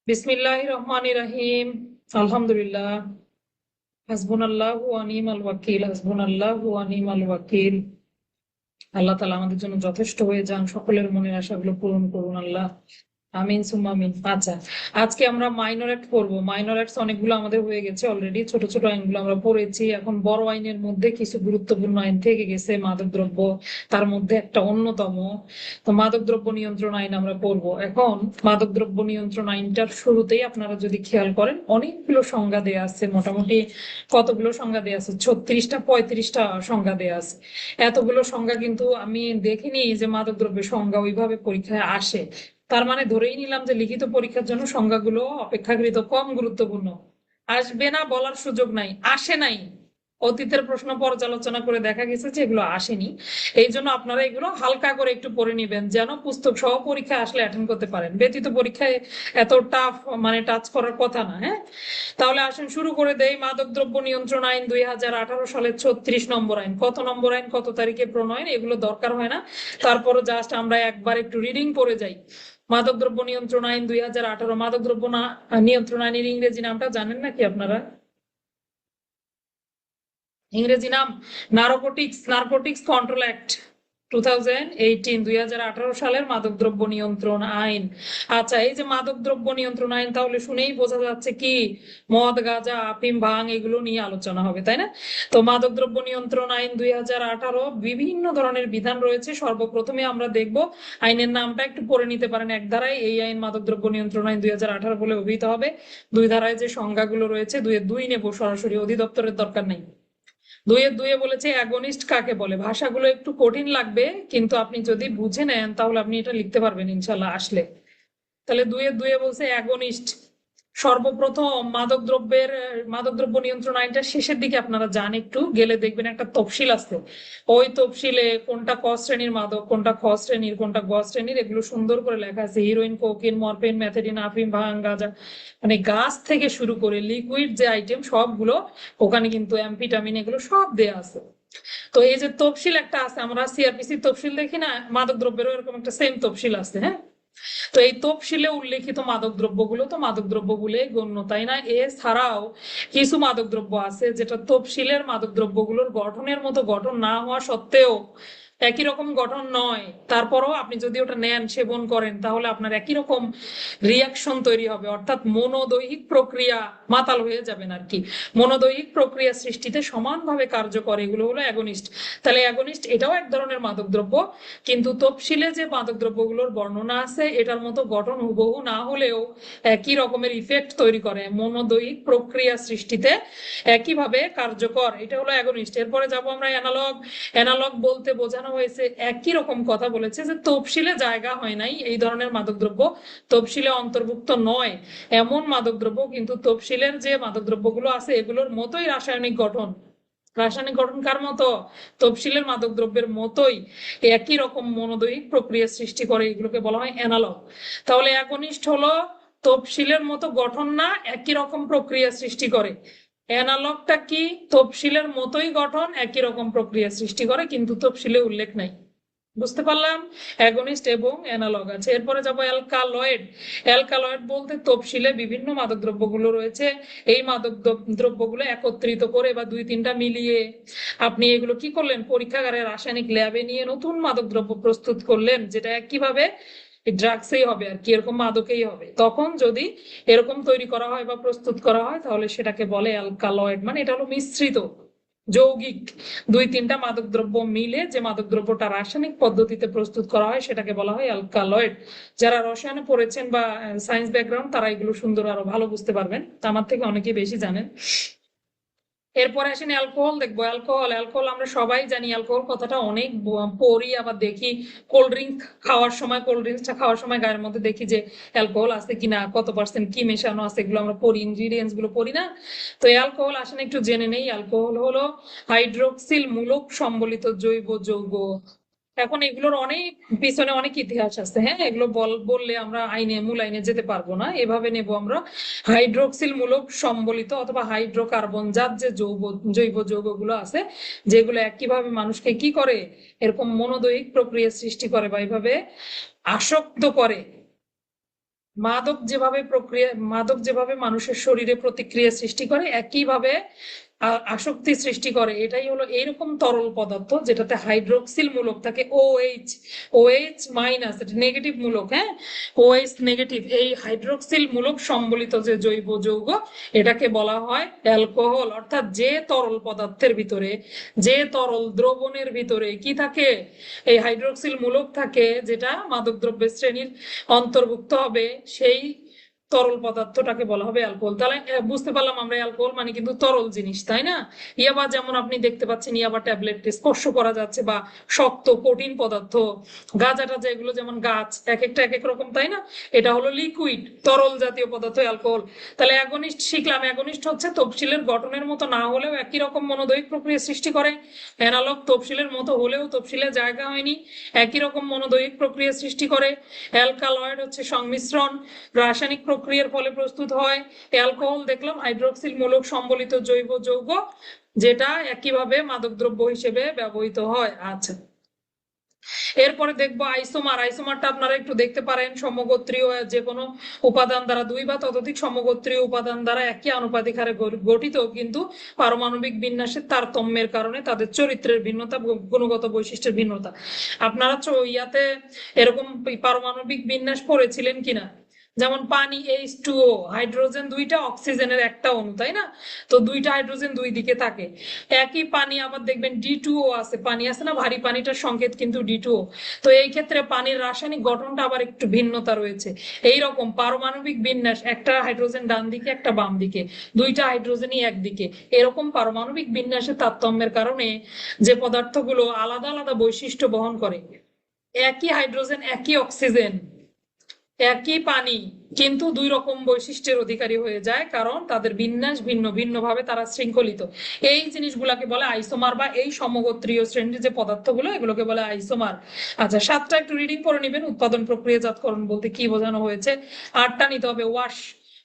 বিসমিল্লাহির রহমানির রহিম। আলহামদুলিল্লাহ। হাসবুনাল্লাহু ওয়া নি'মাল ওয়াকিল, হাসবুনাল্লাহু ওয়া নি'মাল ওয়াকিল। আল্লাহ তাআলা আমাদের জন্য যথেষ্ট হয়ে যান, সকলের মনের আশাগুলো পূরণ করুন আল্লাহ। আমিন সুম্মা আমিন। আচ্ছা, আজকে আমরা মাইনর অ্যাক্ট পড়বো। মাইনর অ্যাক্টস অনেকগুলো আমাদের হয়ে গেছে অলরেডি, ছোট ছোট আইনগুলো আমরা পড়েছি। এখন বড় আইনের মধ্যে কিছু গুরুত্বপূর্ণ আইন থেকে গেছে, মাদকদ্রব্য তার মধ্যে একটা অন্যতম। তো মাদকদ্রব্য নিয়ন্ত্রণ আইন আমরা পড়বো এখন। মাদকদ্রব্য নিয়ন্ত্রণ আইনটার শুরুতেই আপনারা যদি খেয়াল করেন, অনেকগুলো সংজ্ঞা দেয়া আছে। মোটামুটি কতগুলো সংজ্ঞা দেয়া আছে? 36টা 35টা সংজ্ঞা দেয়া আছে। এতগুলো সংজ্ঞা কিন্তু আমি দেখিনি যে মাদকদ্রব্যের সংজ্ঞা ওইভাবে পরীক্ষায় আসে। তার মানে ধরেই নিলাম যে লিখিত পরীক্ষার জন্য সংজ্ঞাগুলো অপেক্ষাকৃত কম গুরুত্বপূর্ণ। আসবে না বলার সুযোগ নাই, আসে নাই। অতীতের প্রশ্ন পর্যালোচনা করে দেখা গেছে যে এগুলো আসেনি। এই জন্য আপনারা এগুলো হালকা করে একটু পড়ে নিবেন, যেন পুস্তক সহ পরীক্ষা আসলে অ্যাটেন্ড করতে পারেন। ব্যতীত পরীক্ষায় এত টাফ মানে টাচ করার কথা না। হ্যাঁ, তাহলে আসেন শুরু করে দেই। মাদকদ্রব্য নিয়ন্ত্রণ আইন 2018 সালের 36 নম্বর আইন। কত নম্বর আইন, কত তারিখে প্রণয়ন, এগুলো দরকার হয় না। তারপরও জাস্ট আমরা একবার একটু রিডিং করে যাই। মাদকদ্রব্য নিয়ন্ত্রণ আইন 2018। মাদকদ্রব্য নিয়ন্ত্রণ আইনের ইংরেজি নামটা জানেন নাকি আপনারা? ইংরেজি নাম নার্কোটিক্স কন্ট্রোল অ্যাক্ট 2018, 2018 সালের মাদকদ্রব্য নিয়ন্ত্রণ আইন। আচ্ছা, এই যে মাদকদ্রব্য নিয়ন্ত্রণ আইন, তাহলে শুনেই বোঝা যাচ্ছে কি মদ, গাঁজা, আফিম, ভাং এগুলো নিয়ে আলোচনা হবে, তাই না? তো মাদকদ্রব্য নিয়ন্ত্রণ আইন 2018 বিভিন্ন ধরনের বিধান রয়েছে। সর্বপ্রথমে আমরা দেখব, আইনের নামটা একটু পড়ে নিতে পারেন। এক ধারায় এই আইন মাদকদ্রব্য নিয়ন্ত্রণ আইন 2018 বলে অভিহিত হবে। দুই ধারায় যে সংজ্ঞাগুলো রয়েছে, দুইয়ের দুই নেব সরাসরি, অধিদপ্তরের দরকার নেই। দুইয়ের দুইয়ে বলেছে অ্যাগনিস্ট কাকে বলে। ভাষাগুলো একটু কঠিন লাগবে, কিন্তু আপনি যদি বুঝে নেন তাহলে আপনি এটা লিখতে পারবেন ইনশাল্লাহ আসলে। তাহলে দুইয়ের দুইয়ে বলছে অ্যাগনিস্ট। সর্বপ্রথম মাদকদ্রব্য নিয়ন্ত্রণ আইনটা শেষের দিকে আপনারা যান, একটু গেলে দেখবেন একটা তফসিল আছে। ওই তফসিলে কোনটা ক শ্রেণীর মাদক, কোনটা খ শ্রেণীর, কোনটা গ শ্রেণীর, এগুলো সুন্দর করে লেখা আছে। হিরোইন, কোকিন, মরফিন, ম্যাথেডিন, আফিম, ভাং, গাঁজা, মানে গাছ থেকে শুরু করে লিকুইড যে আইটেম সবগুলো ওখানে, কিন্তু অ্যাম্ফিটামিন, এগুলো সব দেয়া আছে। তো এই যে তফসিল একটা আছে, আমরা সিআরপিসি তফসিল দেখি না, মাদক দ্রব্যেরও এরকম একটা সেম তফসিল আছে। হ্যাঁ, তো এই তফসিলে উল্লেখিত মাদক দ্রব্যগুলো তো মাদক দ্রব্য বলে গণ্য, তাই না? এছাড়াও কিছু মাদক দ্রব্য আছে যেটা তফসিলের মাদক দ্রব্যগুলোর গঠনের মতো গঠন না হওয়া সত্ত্বেও, একই রকম গঠন নয়, তারপরও আপনি যদি ওটা নেন, সেবন করেন, তাহলে আপনার একই রকম রিয়াকশন তৈরি হবে। অর্থাৎ মনোদৈহিক প্রক্রিয়া, মাতাল হয়ে যাবেন আর কি। মনোদৈহিক প্রক্রিয়া সৃষ্টিতে সমানভাবে কার্যকর, এগুলো হলো অ্যাগনিস্ট। তাহলে অ্যাগনিস্ট এটাও এক ধরনের মাদক দ্রব্য, কিন্তু তফসিলে যে মাদক দ্রব্যগুলোর বর্ণনা আছে এটার মতো গঠন হুবহু না হলেও একই রকমের ইফেক্ট তৈরি করে, মনোদৈহিক প্রক্রিয়া সৃষ্টিতে একইভাবে কার্যকর। এটা হলো অ্যাগনিস্ট। এরপরে যাব আমরা অ্যানালগ। অ্যানালগ বলতে বোঝানো হয়েছে একই রকম কথা বলেছে যে তফসিলে জায়গা হয় নাই এই ধরনের মাদকদ্রব্য, তফসিলে অন্তর্ভুক্ত নয় এমন মাদকদ্রব্য, কিন্তু তফসিলের যে মাদকদ্রব্যগুলো আছে এগুলোর মতোই রাসায়নিক গঠন। রাসায়নিক গঠন কার মতো? তফসিলের মাদকদ্রব্যের মতোই একই রকম মনোদৈহিক প্রক্রিয়া সৃষ্টি করে, এগুলোকে বলা হয় অ্যানালগ। তাহলে অ্যাগনিস্ট হলো তফসিলের মতো গঠন না, একই রকম প্রক্রিয়া সৃষ্টি করে। অ্যানালগটা কি? তফসিলের মতোই গঠন, একই রকম প্রক্রিয়া সৃষ্টি করে, কিন্তু তফসিলে উল্লেখ নাই। বুঝতে পারলাম? অ্যাগনিস্ট এবং অ্যানালগ আছে। এরপরে যাব অ্যালকালয়েড। অ্যালকালয়েড বলতে তফসিলে বিভিন্ন মাদক দ্রব্যগুলো রয়েছে, এই মাদক দ্রব্যগুলো একত্রিত করে বা দুই তিনটা মিলিয়ে আপনি এগুলো কি করলেন, পরীক্ষাগারে রাসায়নিক ল্যাবে নিয়ে নতুন মাদক দ্রব্য প্রস্তুত করলেন, যেটা কিভাবে ড্রাগসেই হবে আর কি, এরকম মাদকেই হবে। তখন যদি এরকম তৈরি করা হয় বা প্রস্তুত করা হয়, তাহলে সেটাকে বলে অ্যালকালয়েড। মানে এটা হলো মিশ্রিত যৌগিক দুই তিনটা মাদক দ্রব্য মিলে যে মাদক দ্রব্যটা রাসায়নিক পদ্ধতিতে প্রস্তুত করা হয় সেটাকে বলা হয় অ্যালকালয়েড। যারা রসায়নে পড়েছেন বা সায়েন্স ব্যাকগ্রাউন্ড, তারা এগুলো সুন্দর আরো ভালো বুঝতে পারবেন, আমার থেকে অনেকেই বেশি জানেন। এরপরে আসেন অ্যালকোহল দেখবো। অ্যালকোহল অ্যালকোহল আমরা সবাই জানি, অ্যালকোহল কথাটা অনেক পড়ি, আবার দেখি কোল্ড ড্রিঙ্ক খাওয়ার সময়, কোল্ড ড্রিঙ্কসটা খাওয়ার সময় গায়ের মধ্যে দেখি যে অ্যালকোহল আছে কিনা, কত পার্সেন্ট কি মেশানো আছে, এগুলো আমরা পড়ি, ইনগ্রিডিয়েন্টস গুলো পড়ি না? তো অ্যালকোহল আসেন একটু জেনে নেই। অ্যালকোহল হলো হাইড্রোক্সিল মূলক সম্বলিত জৈব যৌগ। এখন এগুলোর অনেক পিছনে অনেক ইতিহাস আছে। হ্যাঁ, এগুলো বললে আমরা মূল আইনে যেতে পারবো না, এভাবে নেব আমরা। হাইড্রোক্সিল মূলক সম্বলিত অথবা হাইড্রোকার্বন জাত যে জৈব যৌগগুলো আছে, যেগুলো একইভাবে মানুষকে কি করে, এরকম মনোদৈহিক প্রক্রিয়া সৃষ্টি করে বা এইভাবে আসক্ত করে, মাদক যেভাবে মানুষের শরীরে প্রতিক্রিয়া সৃষ্টি করে, একইভাবে আসক্তি সৃষ্টি করে। এটাই হলো এইরকম তরল পদার্থ যেটাতে হাইড্রোক্সিল মূলক থাকে, ওএইচ মাইনাস, এটা নেগেটিভ মূলক, হ্যাঁ, ওএইচ নেগেটিভ। এই হাইড্রোক্সিল মূলক সম্বলিত যে জৈব যৌগ, এটাকে বলা হয় অ্যালকোহল। অর্থাৎ যে তরল পদার্থের ভিতরে, যে তরল দ্রবণের ভিতরে কি থাকে, এই হাইড্রোক্সিল মূলক থাকে, যেটা মাদকদ্রব্যের শ্রেণীর অন্তর্ভুক্ত হবে, সেই তরল পদার্থটাকে বলা হবে অ্যালকোহল। তাহলে বুঝতে পারলাম আমরা অ্যালকোহল মানে কিন্তু তরল জিনিস, তাই না? ইয়াবা যেমন আপনি দেখতে পাচ্ছেন, ইয়াবা ট্যাবলেট স্পর্শ করা যাচ্ছে, বা শক্ত কঠিন পদার্থ, গাঁজা টাজা এগুলো যেমন গাছ, এক একটা এক এক রকম, তাই না? এটা হলো লিকুইড তরল জাতীয় পদার্থ অ্যালকোহল। তাহলে অ্যাগনিস্ট শিখলাম, অ্যাগনিস্ট হচ্ছে তফসিলের গঠনের মতো না হলেও একই রকম মনোদয়িক প্রক্রিয়া সৃষ্টি করে। অ্যানালগ তফসিলের মতো হলেও তফসিলের জায়গা হয়নি, একই রকম মনোদয়িক প্রক্রিয়া সৃষ্টি করে। অ্যালকালয়েড হচ্ছে সংমিশ্রণ, রাসায়নিক প্রক্রিয়ার ফলে প্রস্তুত হয়। অ্যালকোহল দেখলাম হাইড্রোক্সিল মূলক সম্বলিত জৈব যৌগ, যেটা একইভাবে মাদকদ্রব্য হিসেবে ব্যবহৃত হয়। আচ্ছা, এরপরে দেখবো আইসোমার। আইসোমারটা আপনারা একটু দেখতে পারেন, সমগোত্রীয় যে কোনো উপাদান দ্বারা, দুই বা ততোধিক সমগোত্রীয় উপাদান দ্বারা একই আনুপাতিক হারে গঠিত, কিন্তু পারমাণবিক বিন্যাসের তারতম্যের কারণে তাদের চরিত্রের ভিন্নতা, গুণগত বৈশিষ্ট্যের ভিন্নতা। আপনারা ইয়াতে এরকম পারমাণবিক বিন্যাস পড়েছিলেন কিনা? যেমন পানি H2O, হাইড্রোজেন দুইটা, অক্সিজেনের একটা অণু, তাই না? তো দুইটা হাইড্রোজেন দুই দিকে থাকে। একই পানি আবার দেখবেন D2O আছে, পানি আছে না, ভারী পানিটার সংকেত কিন্তু D2O। তো এই ক্ষেত্রে পানির রাসায়নিক গঠনটা আবার একটু ভিন্নতা রয়েছে। এইরকম পারমাণবিক বিন্যাস, একটা হাইড্রোজেন ডান দিকে, একটা বাম দিকে, দুইটা হাইড্রোজেনই একদিকে, এরকম পারমাণবিক বিন্যাসের তারতম্যের কারণে যে পদার্থগুলো আলাদা আলাদা বৈশিষ্ট্য বহন করে, একই হাইড্রোজেন একই অক্সিজেন একই পানি, কিন্তু দুই রকম বৈশিষ্ট্যের অধিকারী হয়ে যায়, কারণ তাদের বিন্যাস ভিন্ন ভিন্ন ভাবে তারা শৃঙ্খলিত। এই জিনিসগুলাকে বলে আইসোমার, বা এই সমগোত্রীয় শ্রেণীর যে পদার্থগুলো, এগুলোকে বলে আইসোমার। আচ্ছা, 7টা একটু রিডিং করে নিবেন। উৎপাদন প্রক্রিয়াজাতকরণ বলতে কি বোঝানো হয়েছে। 8টা নিতে হবে। ওয়াশ,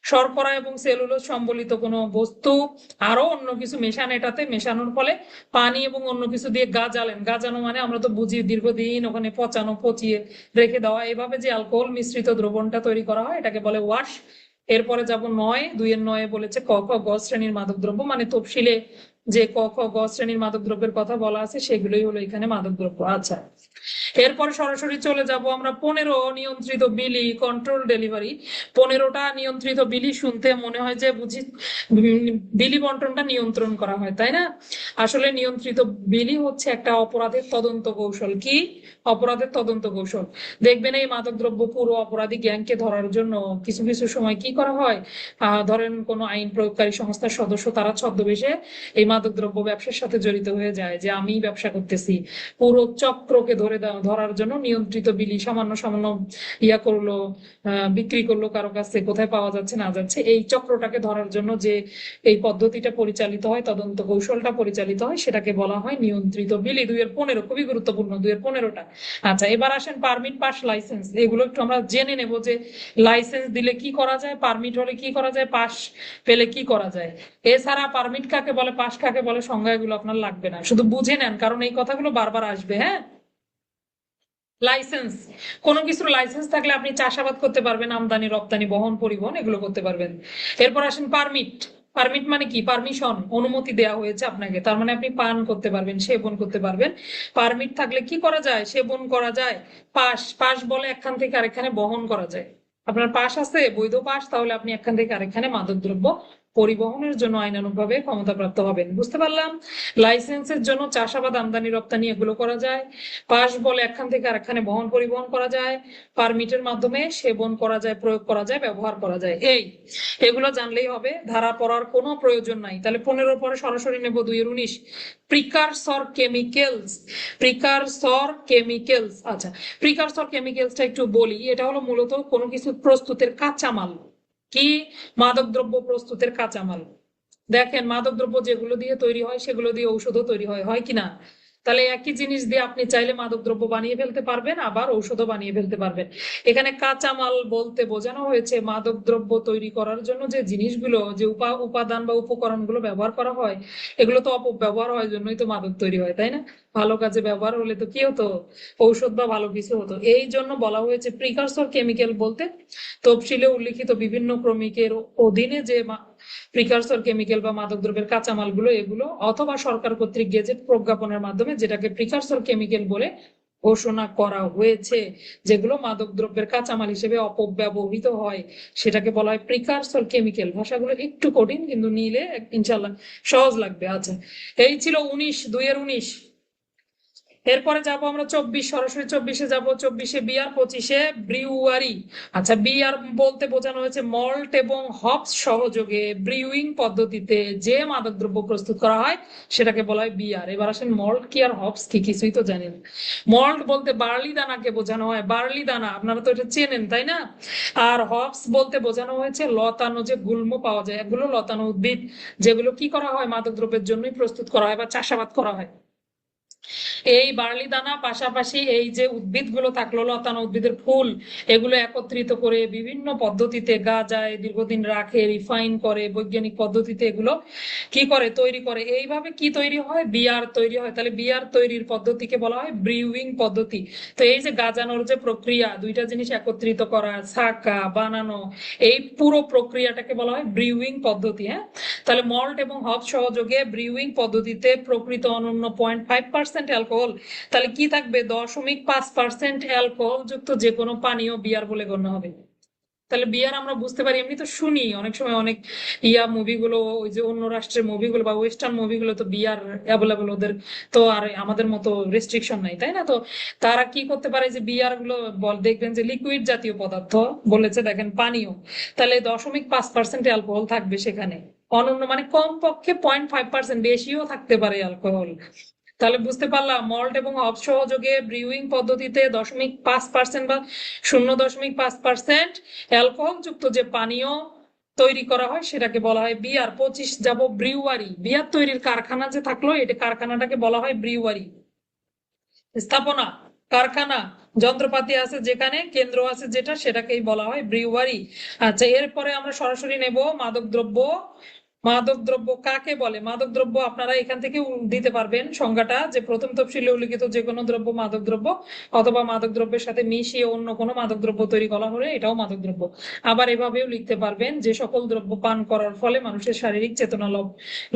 শর্করা এবং সেলুলোজ সম্বলিত কোনো বস্তু আরো অন্য কিছু মেশান, এটাতে মেশানোর ফলে পানি এবং অন্য কিছু দিয়ে গাজালেন। গাজানো মানে আমরা তো বুঝি দীর্ঘদিন ওখানে পচানো, পচিয়ে রেখে দেওয়া। এভাবে যে অ্যালকোহল মিশ্রিত দ্রবণটা তৈরি করা হয়, এটাকে বলে ওয়াশ। এরপরে যাব 9, 2-এর 9 বলেছে ক খ গ শ্রেণীর মাদকদ্রব্য, মানে তফসিলে যে ক খ গ শ্রেণীর মাদকদ্রব্যের কথা বলা আছে, সেগুলোই হলো এখানে মাদকদ্রব্য। আচ্ছা, এরপরে সরাসরি চলে যাব আমরা 15, নিয়ন্ত্রিত বিলি, কন্ট্রোল ডেলিভারি। 15টা নিয়ন্ত্রিত বিলি শুনতে মনে হয় যে বুঝি বিলি বন্টনটা নিয়ন্ত্রণ করা হয়, তাই না? আসলে নিয়ন্ত্রিত বিলি হচ্ছে একটা অপরাধের তদন্ত কৌশল। কি অপরাধের তদন্ত কৌশল? দেখবেন এই মাদকদ্রব্য পুরো অপরাধী গ্যাংকে ধরার জন্য কিছু কিছু সময় কি করা হয়, ধরেন কোনো আইন প্রয়োগকারী সংস্থার সদস্য, তারা ছদ্মবেশে এই মাদকদ্রব্য ব্যবসার সাথে জড়িত হয়ে যায়, যে আমি ব্যবসা করতেছি। পুরো চক্রকে ধরার জন্য নিয়ন্ত্রিত বিলি সামান্য সামান্য ইয়া করলো, বিক্রি করলো কারো কাছে, কোথায় পাওয়া যাচ্ছে না যাচ্ছে, এই চক্রটাকে ধরার জন্য যে এই পদ্ধতিটা পরিচালিত হয়, তদন্ত কৌশলটা পরিচালিত হয়, সেটাকে বলা হয় নিয়ন্ত্রিত বিলি। 2-এর 15 খুবই গুরুত্বপূর্ণ, 2-এর 15টা। আচ্ছা, এবার আসেন পারমিট, পাস, লাইসেন্স। এগুলো একটু আমরা জেনে নেব, যে লাইসেন্স দিলে কি করা যায়, পারমিট হলে কি করা যায়, পাস পেলে কি করা যায়। এছাড়া পারমিট কাকে বলে, পাস কাকে বলে, সংজ্ঞা এগুলো আপনার লাগবে না, শুধু বুঝে নেন, কারণ এই কথাগুলো বারবার আসবে। হ্যাঁ, লাইসেন্স, কোনো কিছুর লাইসেন্স থাকলে আপনি চাষাবাদ করতে পারবেন, আমদানি রপ্তানি, বহন পরিবহন এগুলো করতে পারবেন। এরপর আসেন পারমিট। পারমিট মানে কি? পারমিশন, অনুমতি দেওয়া হয়েছে আপনাকে, তার মানে আপনি পান করতে পারবেন, সেবন করতে পারবেন। পারমিট থাকলে কি করা যায়, সেবন করা যায়। পাস, পাস বলে একখান থেকে আরেকখানে বহন করা যায়। আপনার পাস আছে, বৈধ পাস, তাহলে আপনি একখান থেকে আরেকখানে মাদকদ্রব্য পরিবহনের জন্য আইনানুগভাবে ক্ষমতাপ্রাপ্ত হবেন। বুঝতে পারলাম? লাইসেন্সের জন্য চাষাবাদ, আমদানি রপ্তানি এগুলো করা যায়। পাস বলে একখান থেকে আরেকখানে বহন পরিবহন করা যায়। পারমিটের মাধ্যমে সেবন করা যায়, প্রয়োগ করা যায়, ব্যবহার করা যায়। এগুলো জানলেই হবে, ধারা পড়ার কোনো প্রয়োজন নাই। তাহলে 15 পরে সরাসরি নেব 2-19, প্রিকারসর কেমিক্যালস। প্রিকারসর কেমিক্যালস। আচ্ছা, প্রিকারসর কেমিক্যালসটা একটু বলি। এটা হলো মূলত কোনো কিছু প্রস্তুতের কাঁচামাল। কি? মাদকদ্রব্য প্রস্তুতের কাঁচামাল। দেখেন, মাদকদ্রব্য যেগুলো দিয়ে তৈরি হয়, সেগুলো দিয়ে ঔষধও তৈরি হয়, হয় কিনা? তাহলে একই জিনিস দিয়ে আপনি চাইলে মাদকদ্রব্য বানিয়ে ফেলতে পারবেন, আবার ঔষধও বানিয়ে ফেলতে পারবেন। এখানে কাঁচামাল বলতে বোঝানো হয়েছে মাদকদ্রব্য তৈরি করার জন্য যে জিনিসগুলো, যে উপাদান বা উপকরণগুলো ব্যবহার করা হয়, এগুলো তো অপব্যবহার হয় জন্যই তো মাদক তৈরি হয়, তাই না? ভালো কাজে ব্যবহার হলে তো কি হতো, ঔষধ বা ভালো কিছু হতো। এই জন্য বলা হয়েছে প্রিকারসর কেমিক্যাল বলতে তফসিলে উল্লিখিত বিভিন্ন ক্রমিকের অধীনে যে প্রিকারসর কেমিক্যাল বা মাদকদ্রব্যের কাঁচামালগুলো এগুলো, অথবা সরকার কর্তৃক গেজেট প্রজ্ঞাপনের মাধ্যমে যেটাকে প্রিকারসর কেমিক্যাল বলে ঘোষণা করা হয়েছে, যেগুলো মাদকদ্রব্যের কাঁচামাল হিসেবে অপব্যবহৃত হয়, সেটাকে বলা হয় প্রিকারসর কেমিক্যাল। ভাষাগুলো একটু কঠিন, কিন্তু নিলে ইনশাল্লাহ সহজ লাগবে। আচ্ছা, এই ছিল 19 এরপরে যাব আমরা 24, সরাসরি 24-এ যাব। 24-এ বিয়ার, 25-এ ব্রিউয়ারি। আচ্ছা, বিয়ার বলতে বোঝানো হয়েছে মল্ট এবং হপস সহযোগে ব্রিউইং পদ্ধতিতে যে মাদকদ্রব্য প্রস্তুত করা হয় সেটাকে বলা হয় বিয়ার। এবার আসেন মল্ট কি আর হপস কি, কিছুই তো জানেন। মল্ট বলতে বার্লি দানাকে বোঝানো হয়, বার্লি দানা, আপনারা তো এটা চেনেন তাই না? আর হপস বলতে বোঝানো হয়েছে লতানো যে গুল্ম পাওয়া যায়, এগুলো লতানো উদ্ভিদ, যেগুলো কি করা হয় মাদকদ্রব্যের জন্যই প্রস্তুত করা হয় বা চাষাবাদ করা হয়। এই বার্লি দানা পাশাপাশি এই যে উদ্ভিদগুলো থাকলো, লতানো উদ্ভিদের ফুল, এগুলো একত্রিত করে বিভিন্ন পদ্ধতিতে গাজায় দীর্ঘদিন রাখে, রিফাইন করে, বৈজ্ঞানিক পদ্ধতিতে এগুলো কি করে, তৈরি করে। এইভাবে কি তৈরি হয়, বিয়ার তৈরি হয়। তাহলে বিয়ার তৈরির পদ্ধতিকে বলা হয় ব্রিউইং পদ্ধতি। তো এই যে গাজানোর যে প্রক্রিয়া, দুইটা জিনিস একত্রিত করা, ছাকা, বানানো, এই পুরো প্রক্রিয়াটাকে বলা হয় ব্রিউইং পদ্ধতি। হ্যাঁ, তাহলে মল্ট এবং হপ সহযোগে ব্রিউইং পদ্ধতিতে প্রকৃত অনন্য 0.5% অ্যালকোহল, তাহলে কি থাকবে, 0.5% অ্যালকোহল যুক্ত যে কোনো পানীয় বিয়ার বলে গণ্য হবে। তাহলে বিয়ার আমরা বুঝতে পারি, এমনি তো শুনি অনেক সময়, অনেক মুভিগুলো, ওই যে অন্য রাষ্ট্রের মুভিগুলো বা ওয়েস্টার্ন মুভিগুলো, তো বিয়ার অ্যাভেলেবল ওদের, তো আর আমাদের মতো রেস্ট্রিকশন নাই, তাই না? তো তারা কি করতে পারে, যে বিয়ার গুলো দেখবেন যে লিকুইড জাতীয় পদার্থ বলেছে, দেখেন পানীয়, তাহলে 0.5% অ্যালকোহল থাকবে সেখানে। অনন্য মানে কমপক্ষে 0.5%, বেশিও থাকতে পারে অ্যালকোহল। তাহলে বুঝতে পারলাম মল্ট এবং হপ সহযোগে ব্রিউইং পদ্ধতিতে 0.5% বা 0.5% অ্যালকোহল যুক্ত যে পানীয় তৈরি করা হয় সেটাকে বলা হয় বিয়ার। 25 যাব ব্রিউয়ারি। বিয়ার তৈরির কারখানা যে থাকলো, এটা কারখানাটাকে বলা হয় ব্রিউয়ারি। স্থাপনা, কারখানা, যন্ত্রপাতি আছে যেখানে, কেন্দ্র আছে যেটা, সেটাকেই বলা হয় ব্রিউয়ারি। আচ্ছা, এরপরে আমরা সরাসরি নেব মাদকদ্রব্য। মাদকদ্রব্য কাকে বলে? মাদকদ্রব্য আপনারা এখান থেকে দিতে পারবেন সংজ্ঞাটা, যে প্রথম তফসিলে উল্লিখিত যে কোনো দ্রব্য মাদকদ্রব্য, অথবা মাদকদ্রব্যের সাথে মিশিয়ে অন্য কোনো মাদকদ্রব্য তৈরি করা হলে এটাও মাদকদ্রব্য। আবার এভাবেও লিখতে পারবেন, যে সকল দ্রব্য পান করার ফলে মানুষের শারীরিক চেতনা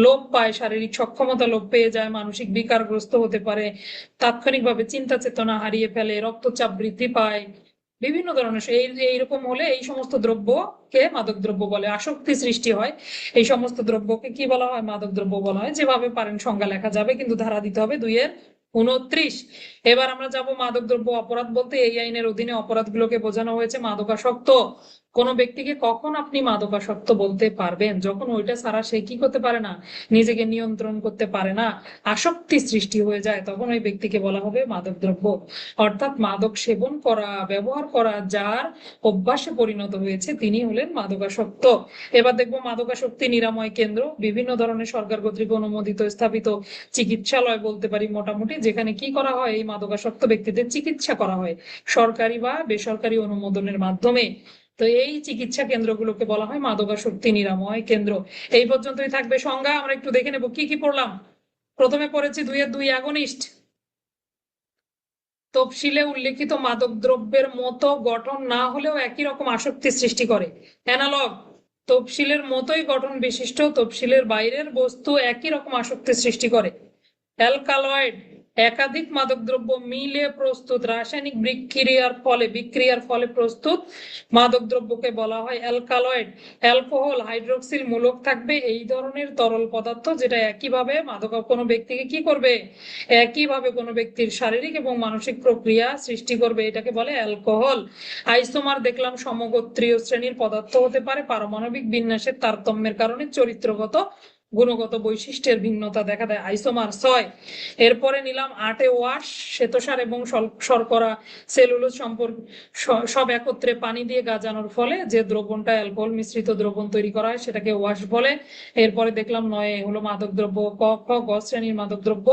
লোপ পায়, শারীরিক সক্ষমতা লোপ পেয়ে যায়, মানসিক বিকারগ্রস্ত হতে পারে, তাৎক্ষণিকভাবে চিন্তা চেতনা হারিয়ে ফেলে, রক্তচাপ বৃদ্ধি পায়, বিভিন্ন ধরনের এইরকম হলে এই সমস্ত দ্রব্যকে মাদক দ্রব্য বলে। আসক্তি সৃষ্টি হয়, এই সমস্ত দ্রব্যকে কি বলা হয়, মাদক দ্রব্য বলা হয়। যেভাবে পারেন সংজ্ঞা লেখা যাবে, কিন্তু ধারা দিতে হবে 2-29। এবার আমরা যাব মাদক দ্রব্য অপরাধ বলতে। এই আইনের অধীনে অপরাধগুলোকে বোঝানো হয়েছে মাদকাসক্ত। কোন ব্যক্তিকে কখন আপনি মাদকাসক্ত বলতে পারবেন, যখন ওইটা ছাড়া সে কি করতে পারে না, নিজেকে নিয়ন্ত্রণ করতে পারে না, আসক্তি সৃষ্টি হয়ে যায়, তখন ওই ব্যক্তিকে বলা হবে মাদক দ্রব্য। অর্থাৎ মাদক সেবন করা, ব্যবহার করা যার অভ্যাসে পরিণত হয়েছে, তিনি হলেন মাদকাসক্ত। এবার দেখবো মাদকাসক্তি নিরাময় কেন্দ্র, বিভিন্ন ধরনের সরকার কর্তৃক অনুমোদিত স্থাপিত চিকিৎসালয় বলতে পারি মোটামুটি, যেখানে কি করা হয়, এই মাদকাসক্ত ব্যক্তিদের চিকিৎসা করা হয় সরকারি বা বেসরকারি অনুমোদনের মাধ্যমে। তো এই চিকিৎসা কেন্দ্রগুলোকে বলা হয় মাদকাসক্তি নিরাময় কেন্দ্র। এই পর্যন্তই থাকবে সংজ্ঞা। আমরা একটু দেখে নেব কি কি পড়লাম। প্রথমে পড়েছি 2-2 অ্যাগনিস্ট। তফসিলে উল্লেখিত মাদক দ্রব্যের মতো গঠন না হলেও একই রকম আসক্তি সৃষ্টি করে। অ্যানালগ, তফসিলের মতোই গঠন বিশিষ্ট তফসিলের বাইরের বস্তু একই রকম আসক্তি সৃষ্টি করে। অ্যালকালয়েড, একাধিক মাদকদ্রব্য মিলে প্রস্তুত রাসায়নিক বিক্রিয়ার ফলে প্রস্তুত মাদকদ্রব্যকে বলা হয় অ্যালকালয়েড। অ্যালকোহল, হাইড্রোক্সিল মূলক থাকবে এই ধরনের তরল পদার্থ, যেটা একইভাবে কোনো ব্যক্তিকে কি করবে, একইভাবে কোনো ব্যক্তির শারীরিক এবং মানসিক প্রক্রিয়া সৃষ্টি করবে, এটাকে বলে অ্যালকোহল। আইসোমার দেখলাম সমগোত্রীয় শ্রেণীর পদার্থ হতে পারে, পারমাণবিক বিন্যাসের তারতম্যের কারণে চরিত্রগত গুণগত বৈশিষ্ট্যের ভিন্নতা দেখা দেয়, আইসোমার 6। এরপরে নিলাম 8 ওয়াশ, শ্বেতসার এবং শর্করা, সেলুলোজ সম্পর্ক সব একত্রে পানি দিয়ে গাজানোর ফলে যে দ্রবণটা অ্যালকোহল মিশ্রিত দ্রবণ তৈরি করা হয় সেটাকে ওয়াশ বলে। এরপরে দেখলাম 9 হলো মাদকদ্রব্য, ক খ গ শ্রেণীর মাদকদ্রব্য।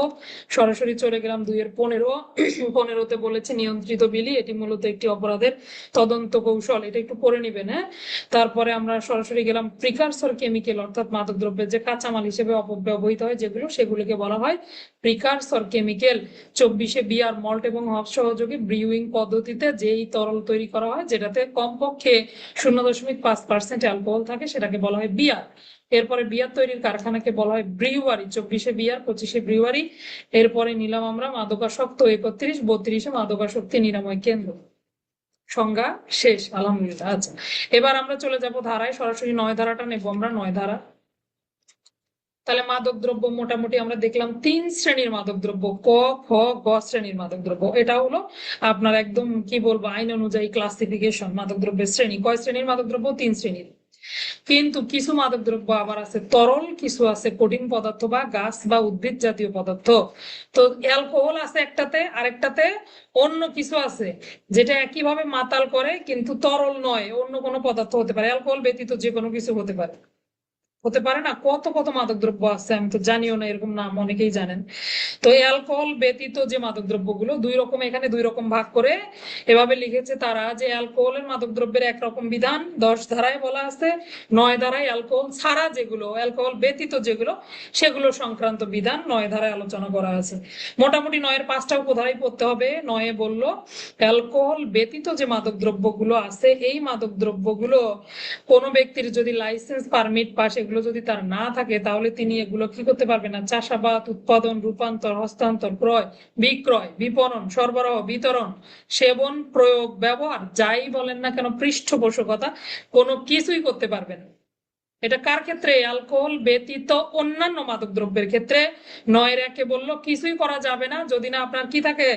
সরাসরি চলে গেলাম 2 15। 15তে বলেছে নিয়ন্ত্রিত বিলি, এটি মূলত একটি অপরাধের তদন্ত কৌশল, এটা একটু পড়ে নিবেন। হ্যাঁ, তারপরে আমরা সরাসরি গেলাম প্রিকারসর কেমিক্যাল, অর্থাৎ মাদকদ্রব্যের যে কাঁচামাল হিসেবে ব্যবহৃত হয় যেগুলো, সেগুলিকে বলা হয় প্রিকারসর কেমিক্যাল। 24 বিয়ার, মল্ট এবং হপ সহযোগী ব্রিউইং পদ্ধতিতে যেই তরল তৈরি করা হয় যেটাতে কমপক্ষে 0.5% অ্যালকোহল থাকে সেটাকে বলা হয় বিয়ার। এরপরে বিয়ার তৈরির কারখানাকে বলা হয় ব্রিউয়ারি, 24 বিয়ার, 25 ব্রিউয়ারি। এরপরে নিলাম আমরা মাদকাসক্ত 31, 32 মাদকাসক্তি নিরাময় কেন্দ্র। সংজ্ঞা শেষ, আলহামদুলিল্লাহ। আচ্ছা, এবার আমরা চলে যাব ধারায়, সরাসরি 9 ধারাটা নেবো আমরা, 9 ধারা। তাহলে মাদক দ্রব্য মোটামুটি আমরা দেখলাম 3 শ্রেণীর মাদক দ্রব্য, ক খ গ শ্রেণীর মাদক দ্রব্য। এটা হলো আপনার একদম কি বলবো আইন অনুযায়ী ক্লাসিফিকেশন মাদক দ্রব্যের শ্রেণী। কয় শ্রেণীর মাদক দ্রব্য? 3 শ্রেণীর। কিন্তু কিছু মাদক দ্রব্য আবার আছে তরল, কিছু আছে কঠিন পদার্থ বা গাছ বা উদ্ভিদ জাতীয় পদার্থ। তো অ্যালকোহল আছে একটাতে, আরেকটাতে অন্য কিছু আছে যেটা একইভাবে মাতাল করে কিন্তু তরল নয়, অন্য কোনো পদার্থ হতে পারে, অ্যালকোহল ব্যতীত যে কোনো কিছু হতে পারে। হতে পারে না, কত কত মাদক দ্রব্য আছে, আমি তো জানিও না, এরকম নাম অনেকেই জানেন। তো অ্যালকোহল ব্যতীত যে মাদক দ্রব্যগুলো 2 রকম, এখানে 2 রকম ভাগ করে এভাবে লিখেছে তারা যে অ্যালকোহলের মাদক দ্রব্যের একরকম বিধান 10 ধারায় বলা আছে, 9 ধারায় অ্যালকোহল ছাড়া যেগুলো, অ্যালকোহল ব্যতীত যেগুলো সেগুলো সংক্রান্ত বিধান 9 ধারায় আলোচনা করা আছে। মোটামুটি 9-এর 5টা উপধারাই পড়তে হবে। 9-এ বললো অ্যালকোহল ব্যতীত যে মাদক দ্রব্যগুলো আছে, এই মাদক দ্রব্যগুলো কোনো ব্যক্তির যদি লাইসেন্স পারমিট পাস এগুলো যদি তার না থাকে তাহলে তিনি এগুলো কি করতে পারবে না, চাষাবাদ, উৎপাদন, রূপান্তর, হস্তান্তর, ক্রয়, বিক্রয়, বিপণন, সরবরাহ, বিতরণ, সেবন, প্রয়োগ, ব্যবহার, যাই বলেন না কেন, পৃষ্ঠপোষকতা, কোনো কিছুই করতে পারবেন না। এটা কার ক্ষেত্রে? অ্যালকোহল ব্যতীত অন্যান্য মাদক দ্রব্যের ক্ষেত্রে। 9-এর 1-এ বললো কিছুই করা যাবে না যদি না আপনার কি থাকে,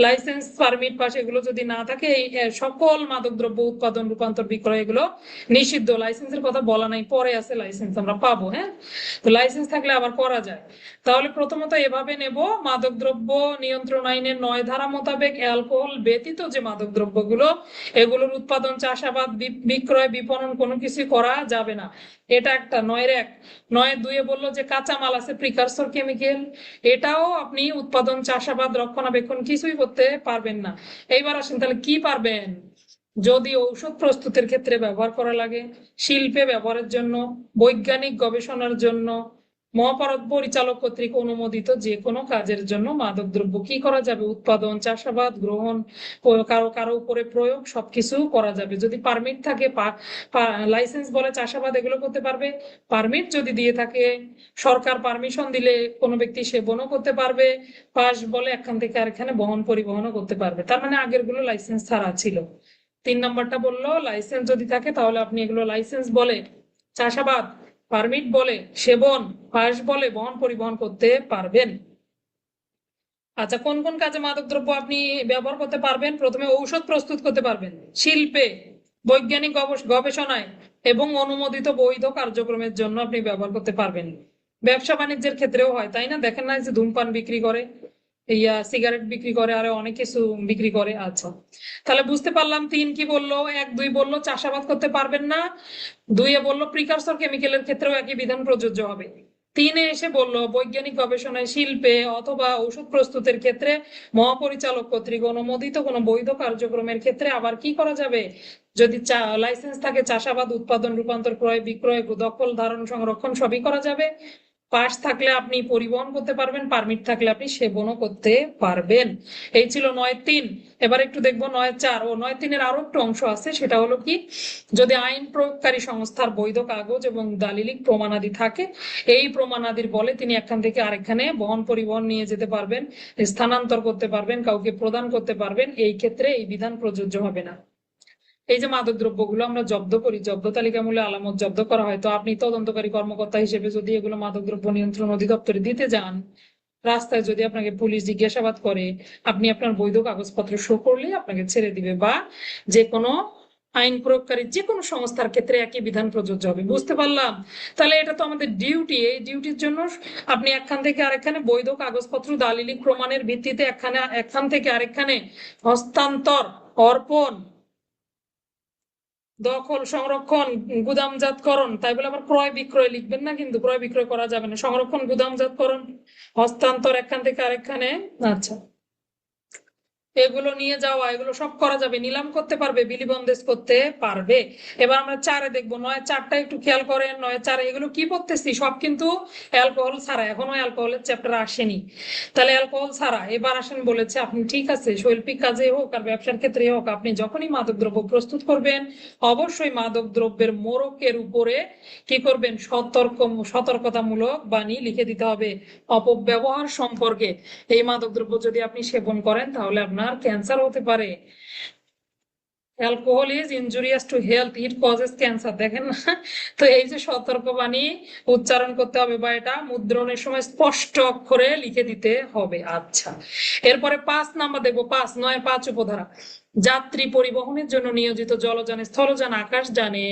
লাইসেন্স পারমিট পাস এগুলো যদি না থাকে, এই সকল মাদক দ্রব্য উৎপাদন, রূপান্তর, বিক্রয় এগুলো নিষিদ্ধ। লাইসেন্সের কথা বলা নাই, পরে আছে লাইসেন্স আমরা পাবো। হ্যাঁ, তো লাইসেন্স থাকলে আবার করা যায়। তাহলে প্রথমত এভাবে নেব, মাদক দ্রব্য নিয়ন্ত্রণ আইনের 9 ধারা মোতাবেক অ্যালকোহল ব্যতীত যে মাদক দ্রব্যগুলো এগুলোর উৎপাদন, চাষাবাদ, বিক্রয়, বিপণন কোনো কিছু করা যাবে না। এটা একটা 9-এর 1। 9-এর 2-এ বললো যে কাঁচামাল আছে প্রিকারসর কেমিক্যাল, এটাও আপনি উৎপাদন, চাষাবাদ, রক্ষণাবেক্ষণ কিছুই করতে পারবেন না। এইবার আসেন তাহলে কি পারবেন? যদি ঔষধ প্রস্তুতের ক্ষেত্রে ব্যবহার করা লাগে, শিল্পে ব্যবহারের জন্য, বৈজ্ঞানিক গবেষণার জন্য, পরিচালক কর্তৃক অনুমোদিত যে কোনো কাজের জন্য মাদকদ্রব্য কি করা যাবে, উৎপাদন, চাষাবাদ, গ্রহণ, কারো কারো উপরে প্রয়োগ, সবকিছু করা যাবে যদি পারমিট থাকে। লাইসেন্স বলে চাষাবাদ এগুলো করতে পারবে, পারমিট যদি দিয়ে থাকে, সরকার পারমিশন দিলে কোনো ব্যক্তি সেবনও করতে পারবে, পাস বলে এখান থেকে আরেকখানে বহন পরিবহনও করতে পারবে। তার মানে আগের গুলো লাইসেন্স ছাড়া ছিল। 3 নম্বরটা বললো লাইসেন্স যদি থাকে তাহলে আপনি এগুলো লাইসেন্স বলে চাষাবাদ, পারমিট বলে সেবন, পাস বলে বহন পরিবহন করতে পারবেন। আচ্ছা, কোন কোন কাজে মাদক দ্রব্য আপনি ব্যবহার করতে পারবেন? প্রথমে ঔষধ প্রস্তুত করতে পারবেন, শিল্পে, বৈজ্ঞানিক গবেষণায় এবং অনুমোদিত বৈধ কার্যক্রমের জন্য আপনি ব্যবহার করতে পারবেন। ব্যবসা বাণিজ্যের ক্ষেত্রেও হয়, তাই না? দেখেন না যে ধূমপান বিক্রি করে, সিগারেট বিক্রি করে, আরো অনেক কিছু বিক্রি করে। আচ্ছা, তাহলে বুঝতে পারলাম 3 কি বললো, 1 2 বললো চাষাবাদ করতে পারবেন না, 2-এ বললো প্রিকারসর কেমিক্যালের ক্ষেত্রেও একই বিধান প্রযোজ্য হবে, 3-এ এসে বললো বৈজ্ঞানিক গবেষণায়, শিল্পে অথবা ওষুধ প্রস্তুতের ক্ষেত্রে মহাপরিচালক কর্তৃক অনুমোদিত কোনো বৈধ কার্যক্রমের ক্ষেত্রে আবার কি করা যাবে, যদি লাইসেন্স থাকে চাষাবাদ, উৎপাদন, রূপান্তর, ক্রয়, বিক্রয়, দখল, ধারণ, সংরক্ষণ সবই করা যাবে। পাস থাকলে আপনি পরিবহন করতে পারবেন, পারমিট থাকলে আপনি সেবনও করতে পারবেন। এই ছিল 9-3। এবার একটু দেখবো 9-4 ও 9-3-এর আরো একটু অংশ আছে, সেটা হলো কি, যদি আইন প্রয়োগকারী সংস্থার বৈধ কাগজ এবং দালিলিক প্রমাণাদি থাকে, এই প্রমাণাদির বলে তিনি এখান থেকে আরেকখানে বহন পরিবহন নিয়ে যেতে পারবেন, স্থানান্তর করতে পারবেন, কাউকে প্রদান করতে পারবেন, এই ক্ষেত্রে এই বিধান প্রযোজ্য হবে না। এই যে মাদক দ্রব্যগুলো আমরা জব্দ করি, জব্দ তালিকা মূল্যে আলামত জব্দ করা হয়, তো আপনি তদন্তকারী কর্মকর্তা হিসেবে যদি এগুলো মাদক দ্রব্য নিয়ন্ত্রণ অধিদপ্তরে দিতে যান, রাস্তায় যদি আপনাকে পুলিশ জিজ্ঞাসাবাদ করে, আপনি আপনার বৈধ কাগজপত্র শো করলে আপনাকে ছেড়ে দিবে, বা যে কোনো আইন প্রয়োগকারী যে কোনো সংস্থার ক্ষেত্রে একই বিধান প্রযোজ্য হবে। বুঝতে পারলাম? তাহলে এটা তো আমাদের ডিউটি। এই ডিউটির জন্য আপনি একখান থেকে আরেকখানে বৈধ কাগজপত্র দালিলিক প্রমাণের ভিত্তিতে একখান থেকে আরেকখানে হস্তান্তর, অর্পণ, দখল, সংরক্ষণ, গুদামজাতকরণ, তাই বলে আবার ক্রয় বিক্রয় লিখবেন না, কিন্তু ক্রয় বিক্রয় করা যাবে না। সংরক্ষণ, গুদামজাতকরণ, হস্তান্তর একখান থেকে আরেকখানে, আচ্ছা, এগুলো নিয়ে যাওয়া, এগুলো সব করা যাবে। নিলাম করতে পারবে, বিলি বন্দেজ করতে পারবে। এবার আমরা 4-এ দেখবো। 9-4টা একটু খেয়াল করেন। 9-4 এগুলো কি পড়তেছি? সব কিন্তু অ্যালকোহল ছাড়া, এখনো অ্যালকোহলের চ্যাপ্টার আসেনি। তাহলে অ্যালকোহল ছাড়া এবার আসেন, বলেছে আপনি ঠিক আছে শৈল্পিক কাজে হোক আর ব্যবসার ক্ষেত্রে হোক, আপনি যখনই মাদকদ্রব্য প্রস্তুত করবেন অবশ্যই মাদক দ্রব্যের মোড়কের উপরে কি করবেন? সতর্কতামূলক বাণী লিখে দিতে হবে অপব্যবহার সম্পর্কে। এই মাদকদ্রব্য যদি আপনি সেবন করেন তাহলে আপনার ক্যান্সার হতে পারে। Alcohol is injurious to health, it causes cancer. দেখেন না? তো এই যে সতর্কবাণী উচ্চারণ করতে হবে, বা এটা মুদ্রণের সময় স্পষ্ট অক্ষরে লিখে দিতে হবে। আচ্ছা, এরপরে 5 নাম্বার দেখবো। 9.5 উপধারা। যাত্রী পরিবহনের জন্য নিয়োজিত জলযানে, স্থলযান, আকাশযানে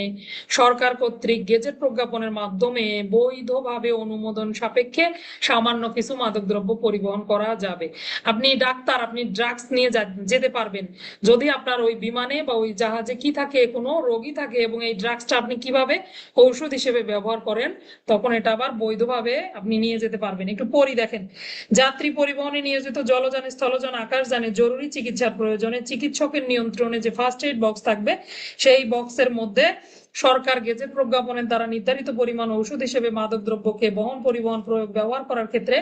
সরকার কর্তৃক গেজেট প্রজ্ঞাপনের মাধ্যমে বৈধভাবে অনুমোদন সাপেক্ষে সামান্য কিছু মাদকদ্রব্য পরিবহন করা যাবে। আপনি ডাক্তার, আপনি ড্রাগস নিয়ে যেতে পারবেন যদি আপনার ওই বিমানে বা ওই জাহাজে কি থাকে, কোনো রোগী থাকে, এবং এই ড্রাগসটা আপনি কিভাবে ঔষধ হিসেবে ব্যবহার করেন, তখন এটা আবার বৈধভাবে আপনি নিয়ে যেতে পারবেন। একটু পড়ি দেখেন। যাত্রী পরিবহনে নিয়োজিত জলযানে, স্থলযান, আকাশযানে জরুরি চিকিৎসার প্রয়োজনে চিকিৎসকের নিয়ন্ত্রণে যে ফার্স্ট এইড বক্স থাকবে, সেই বক্সের মধ্যে সরকার গেজেট প্রজ্ঞাপনের দ্বারা নির্ধারিত পরিমাণ ঔষধ হিসেবে মাদকদ্রব্যকে বহন, পরিবহন, প্রয়োগ, ব্যবহার করার ক্ষেত্রে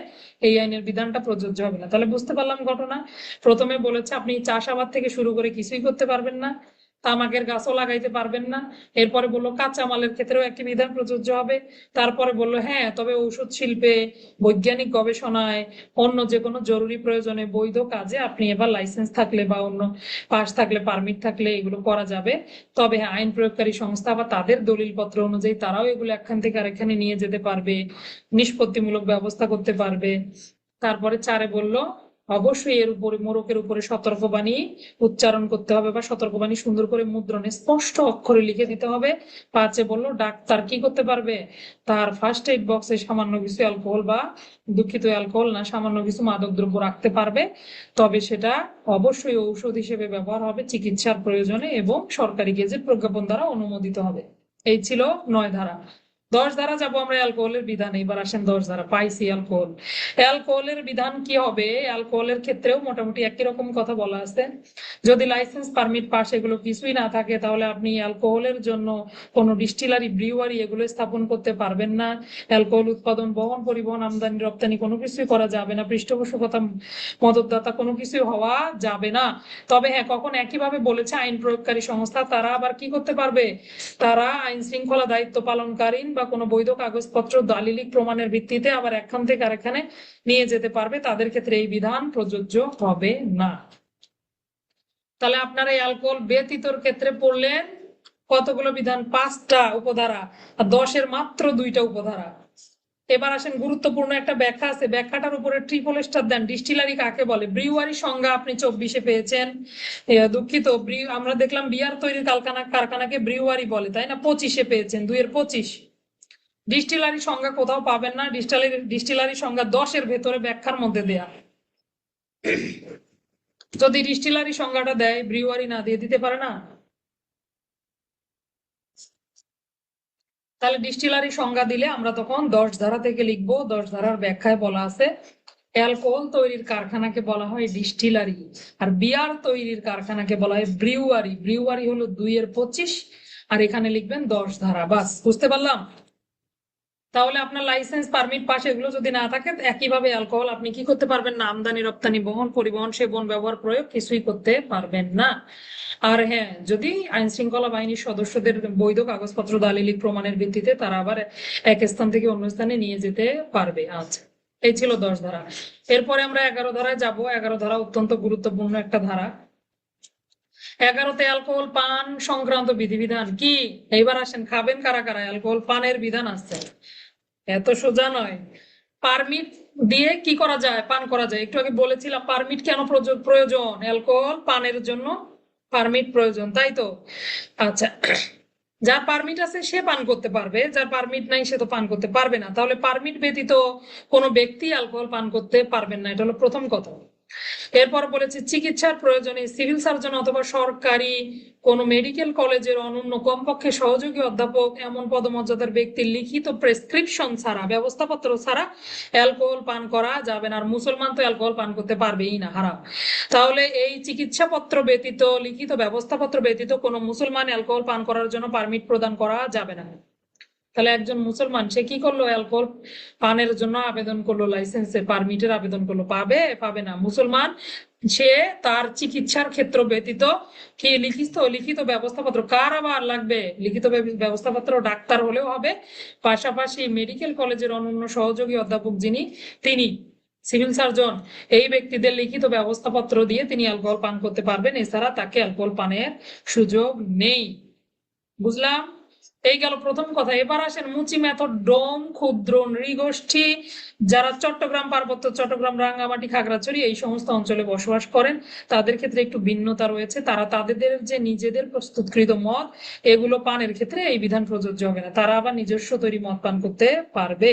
এই আইনের বিধানটা প্রযোজ্য হবে না। তাহলে বুঝতে পারলাম ঘটনা। প্রথমে বলেছে আপনি চাষাবাদ থেকে শুরু করে কিছুই করতে পারবেন না, তামাকের গাছও লাগাইতে পারবেন না। এরপরে বললো কাঁচামালের ক্ষেত্রেও একই বিধান প্রযোজ্য হবে। তারপরে বললো হ্যাঁ, তবে ঔষধ শিল্পে, বৈজ্ঞানিক গবেষণায়, অন্য যে কোনো জরুরি প্রয়োজনে, বৈধ কাজে আপনি এবার লাইসেন্স থাকলে বা অন্য পাস থাকলে, পারমিট থাকলে এগুলো করা যাবে। তবে হ্যাঁ, আইন প্রয়োগকারী সংস্থা বা তাদের দলিলপত্র অনুযায়ী তারাও এগুলো একখান থেকে আরেকখানে নিয়ে যেতে পারবে, নিষ্পত্তিমূলক ব্যবস্থা করতে পারবে। তারপরে 4-এ বললো অবশ্যই এর উপরে, মোড়কের উপরে সতর্কবাণী উচ্চারণ করতে হবে, বা সতর্কবাণী সুন্দর করে মুদ্রণে স্পষ্ট অক্ষরে লিখে দিতে হবে। 5-এ বললো ডাক্তার কি করতে পারবে? তার ফার্স্ট এইড বক্সে সামান্য কিছু অ্যালকোহল, বা দুঃখিত অ্যালকোহল না, সামান্য কিছু মাদক দ্রব্য রাখতে পারবে। তবে সেটা অবশ্যই ঔষধ হিসেবে ব্যবহার হবে চিকিৎসার প্রয়োজনে, এবং সরকারি গেজেট প্রজ্ঞাপন দ্বারা অনুমোদিত হবে। এই ছিল 9 ধারা। 10 ধারা যাবো আমরা অ্যালকোহলের বিধান। এবার আসেন 10 ধারা। পাইছি অ্যালকোহল। অ্যালকোহলের বিধান কি হবে? অ্যালকোহলের ক্ষেত্রেও মোটামুটি একই রকম কথা বলা আছে। যদি লাইসেন্স, পারমিট, পাস এগুলো কিছুই না থাকে, তাহলে আপনি অ্যালকোহলের জন্য কোনো ডিস্টিলারি, ব্রিউয়ারি এগুলো স্থাপন করতে পারবেন না। অ্যালকোহল উৎপাদন, বহন, পরিবহন, আমদানি, রপ্তানি কোনো কিছুই করা যাবে না। পৃষ্ঠপোষকতা, মদতদাতা কোনো কিছুই হওয়া যাবে না। তবে হ্যাঁ, কখন একইভাবে বলেছে আইন প্রয়োগকারী সংস্থা তারা আবার কি করতে পারবে? তারা আইন শৃঙ্খলা দায়িত্ব পালনকারীন বা কোনো বৈধ কাগজপত্র দালিলিক প্রমাণের ভিত্তিতে আবার একখান থেকে আরেকখানে নিয়ে যেতে পারবে। তাদের ক্ষেত্রে এই বিধান প্রযোজ্য হবে না। তাহলে আপনারা অ্যালকোহল ব্যতীতর ক্ষেত্রে পড়লেন কতগুলো বিধান? 5টা উপধারা, আর 10-এর মাত্র 2টা উপধারা। এবার আসেন, গুরুত্বপূর্ণ একটা ব্যাখ্যা আছে, ব্যাখ্যাটার উপরে ট্রিপল স্টার দেন। ডিস্টিলারি কাকে বলে? ব্রিউয়ারি সংজ্ঞা আপনি 24-এ পেয়েছেন। দুঃখিত, আমরা দেখলাম বিয়ার তৈরির কারখানাকে ব্রিউয়ারি বলে, তাই না? 25-এ পেয়েছেন, 2-এর 25। ডিস্টিলারি সংজ্ঞা কোথাও পাবেন না। ডিস্টিলারি সংজ্ঞা 10-এর ভেতরে ব্যাখ্যার মধ্যে দেয়া। যদি ডিস্টিলারি সংজ্ঞাটা দেয়, ব্রিউয়ারি না দিয়ে দিতে পারে না? তাহলে ডিস্টিলারি সংজ্ঞা দিলে আমরা তখন 10 ধারা থেকে লিখবো। 10 ধারার ব্যাখ্যায় বলা আছে অ্যালকোহল তৈরির কারখানাকে বলা হয় ডিস্টিলারি, আর বিয়ার তৈরির কারখানাকে বলা হয় ব্রিউয়ারি। ব্রিউয়ারি হলো 2-এর 25, আর এখানে লিখবেন 10 ধারা। বাস, বুঝতে পারলাম? তাহলে আপনার লাইসেন্স, পারমিট, পাস এগুলো যদি না থাকে, একইভাবে অ্যালকোহল আপনি কি করতে পারবেন না? আমদানি, রপ্তানি, বহন, পরিবহন, সেবন, ব্যবহার, প্রয়োগ কিছুই করতে পারবেন না। আর হ্যাঁ, যদি আইন শৃঙ্খলা বাহিনীর সদস্যদের বৈধ কাগজপত্র দালিলিক প্রমাণের ভিত্তিতে তারা আবার এক স্থান থেকে অন্য স্থানে নিয়ে যেতে পারবে। আচ্ছা, এই ছিল 10 ধারা। এরপরে আমরা 11 ধারায় যাব। 11 ধারা অত্যন্ত গুরুত্বপূর্ণ একটা ধারা। 11-তে অ্যালকোহল পান সংক্রান্ত বিধিবিধান কি? এইবার আসেন, খাবেন কারা কারা? অ্যালকোহল পানের বিধান আছে। এত সোজা নয়। পারমিট দিয়ে কি করা যায়? পান করা যায়। একটু আগে বলেছিলাম পারমিট কেন প্রয়োজন অ্যালকোহল পানের জন্য। পারমিট প্রয়োজন, তাই তো? আচ্ছা, যার পারমিট আছে সে পান করতে পারবে, যার পারমিট নাই সে তো পান করতে পারবে না। তাহলে পারমিট ব্যতীত কোনো ব্যক্তি অ্যালকোহল পান করতে পারবেন না, এটা হলো প্রথম কথা। এরপর বলেছে চিকিৎসার প্রয়োজনে সিভিল সার্জন অথবা সরকারি কোনো মেডিকেল কলেজের অনন্য কমপক্ষে সহযোগী অধ্যাপক এমন পদমর্যাদার ব্যক্তির লিখিত প্রেসক্রিপশন ছাড়া, ব্যবস্থাপত্র ছাড়া অ্যালকোহল পান করা যাবে না। আর মুসলমান তো অ্যালকোহল পান করতে পারবেই না, হারাম। তাহলে এই চিকিৎসাপত্র ব্যতীত, লিখিত ব্যবস্থাপত্র ব্যতীত কোনো মুসলমান অ্যালকোহল পান করার জন্য পারমিট প্রদান করা যাবে না। তাহলে একজন মুসলমান সে কি করলো, অ্যালকোহল পানের জন্য আবেদন করলো, লাইসেন্সের পারমিটের আবেদন করলো, পাবে? পাবে না। মুসলমান সে তার চিকিৎসার ক্ষেত্র ব্যতীত কি লিখিত লিখিত ব্যবস্থাপত্র, কার আবার লাগবে লিখিত ব্যবস্থাপত্র? ডাক্তার হলেও হবে, পাশাপাশি মেডিকেল কলেজের অনন্য সহযোগী অধ্যাপক যিনি, তিনি সিভিল সার্জন, এই ব্যক্তিদের লিখিত ব্যবস্থাপত্র দিয়ে তিনি অ্যালকোহল পান করতে পারবেন, এছাড়া তাকে অ্যালকোহল পানের সুযোগ নেই। বুঝলাম? এই গেল প্রথম কথা। এবার আসেন মুচি মেথড, ডোম, ক্ষুদ্র নৃগোষ্ঠী যারা চট্টগ্রাম পার্বত্য, চট্টগ্রাম, রাঙ্গামাটি, খাগড়াছড়ি এই সমস্ত অঞ্চলে বসবাস করেন, তাদের ক্ষেত্রে একটু ভিন্নতা রয়েছে। তারা তাদের যে নিজেদের প্রস্তুতকৃত মদ, এগুলো পানের ক্ষেত্রে এই বিধান প্রযোজ্য হবে না, তারা আবার নিজস্ব তৈরি মদ পান করতে পারবে।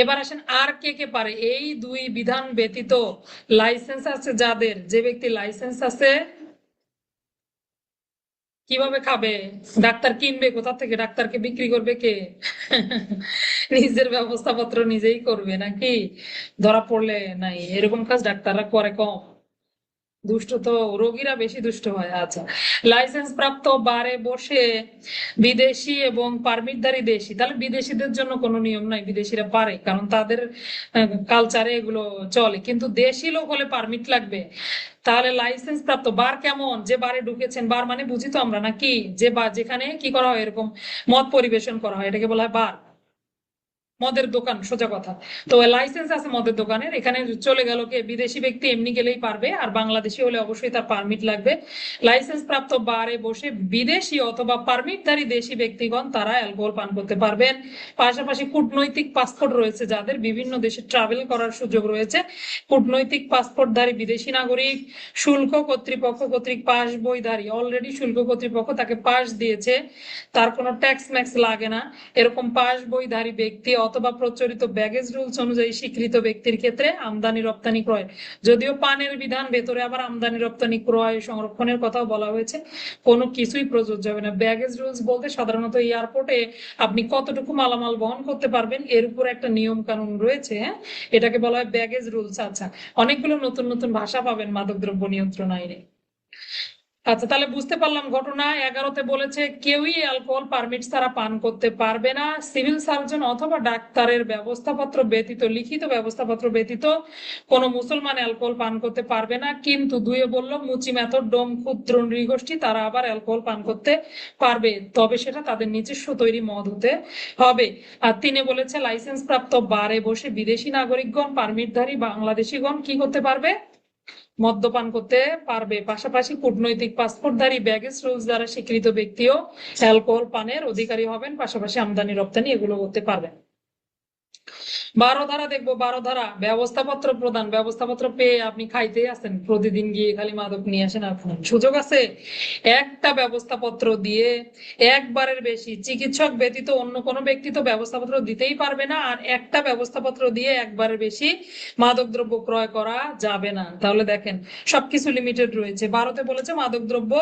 এবার আসেন আর কে কে পারে। এই দুই বিধান ব্যতীত লাইসেন্স আছে যাদের, যে ব্যক্তি লাইসেন্স আছে, কিভাবে খাবে? ডাক্তার কিনবে কোথা থেকে? ডাক্তারকে বিক্রি করবে কে? নিজের ব্যবস্থাপত্র নিজেই করবে নাকি? ধরা পড়লে নাই, এরকম কাজ ডাক্তাররা করে কম, দুষ্ট তো রোগীরা বেশি দুষ্ট হয়। আচ্ছা, লাইসেন্স প্রাপ্ত বারে বসে বিদেশি এবং পারমিটধারী দেশি, তাহলে বিদেশিদের জন্য কোনো নিয়ম নাই, বিদেশিরা পারে কারণ তাদের কালচারে এগুলো চলে, কিন্তু দেশি লোক হলে পারমিট লাগবে। তাহলে লাইসেন্স প্রাপ্ত বার কেমন? যে বারে ঢুকেছেন, বার মানে বুঝি তো আমরা নাকি, যে বার যেখানে কি করা হয়, এরকম মদ পরিবেশন করা হয়, এটাকে বলা হয় বার, মদের দোকান, সোজা কথা। তো লাইসেন্স আছে মদের দোকানের, এখানে চলে গেল কে, বিদেশি ব্যক্তি এমনি গেলেই পারবে, আর বাংলাদেশি হলে অবশ্যই তার পারমিট লাগবে। লাইসেন্স প্রাপ্ত বারে বসে বিদেশি অথবা পারমিটধারী দেশি ব্যক্তিগণ তারা অ্যালকোহল পান করতে পারবেন। পাশাপাশি কূটনৈতিক পাসপোর্ট রয়েছে যাদের, বিভিন্ন দেশে ট্রাভেল করার সুযোগ রয়েছে, কূটনৈতিক পাসপোর্টধারী বিদেশি নাগরিক, শুল্ক কর্তৃপক্ষ কর্তৃক পাস বইধারী, অলরেডি শুল্ক কর্তৃপক্ষ তাকে পাস দিয়েছে, তার কোনো ট্যাক্স ম্যাক্স লাগে না, এরকম পাস বইধারী ব্যক্তি অথবা প্রচলিত ব্যাগেজ রুলস অনুযায়ী স্বীকৃত ব্যক্তির ক্ষেত্রে আমদানি রপ্তানি ক্রয়, যদিও পানের বিধান, ভেতরে আবার আমদানি রপ্তানি ক্রয় সংরক্ষণের কথাও বলা হয়েছে, কোনো কিছুই প্রযোজ্য হবে না। ব্যাগেজ রুলস বলতে সাধারণত এয়ারপোর্টে আপনি কতটুকু মালামাল বহন করতে পারবেন এর উপর একটা নিয়ম কানুন রয়েছে, হ্যাঁ, এটাকে বলা হয় ব্যাগেজ রুলস। আচ্ছা, অনেকগুলো নতুন নতুন ভাষা পাবেন মাদকদ্রব্য নিয়ন্ত্রণ আইনে। আচ্ছা, তাহলে বুঝতে পারলাম ঘটনা। 11তে বলেছে কেউই অ্যালকোহল পারমিট ছাড়া পান করতে পারবে না, সিভিল সার্জন অথবা ডাক্তারের ব্যবস্থাপত্র ব্যতীত, লিখিত ব্যবস্থাপত্র ব্যতীত কোনো মুসলমান অ্যালকোহল পান করতে পারবে না। কিন্তু 2-এ বললো মুচি মেথড, ডোম, ক্ষুদ্র নৃগোষ্ঠী তারা আবার অ্যালকোহল পান করতে পারবে, তবে সেটা তাদের নিজস্ব তৈরি মদ হতে হবে। আর 3-এ বলেছে লাইসেন্স প্রাপ্ত বারে বসে বিদেশি নাগরিকগণ, পারমিটধারী বাংলাদেশিগণ কি করতে পারবে? মদ্যপান করতে পারবে। পাশাপাশি কূটনৈতিক পাসপোর্টধারী ব্যাগেজ রুলস দ্বারা স্বীকৃত ব্যক্তিও অ্যালকোহল পানের অধিকারী হবেন, পাশাপাশি আমদানি রপ্তানি এগুলো করতে পারবেন। 12 ধারা দেখবো। 12 ধারা ব্যবস্থাপত্র প্রদান। ব্যবস্থাপত্র পেয়ে আপনি খাইতেই আছেন, প্রতিদিন গিয়ে খালি মাদক নিয়ে আসেন, আপনার সুযোগ আছে একটা ব্যবস্থাপত্র দিয়ে একবারের বেশি, চিকিৎসক ব্যতীত অন্য কোনো ব্যক্তি তো ব্যবস্থাপত্র দিতেই পারবে না, আর একটা ব্যবস্থাপত্র দিয়ে একবারের বেশি মাদক দ্রব্য ক্রয় করা যাবে না। তাহলে দেখেন সবকিছু লিমিটেড রয়েছে। 12তে বলেছে মাদক দ্রব্য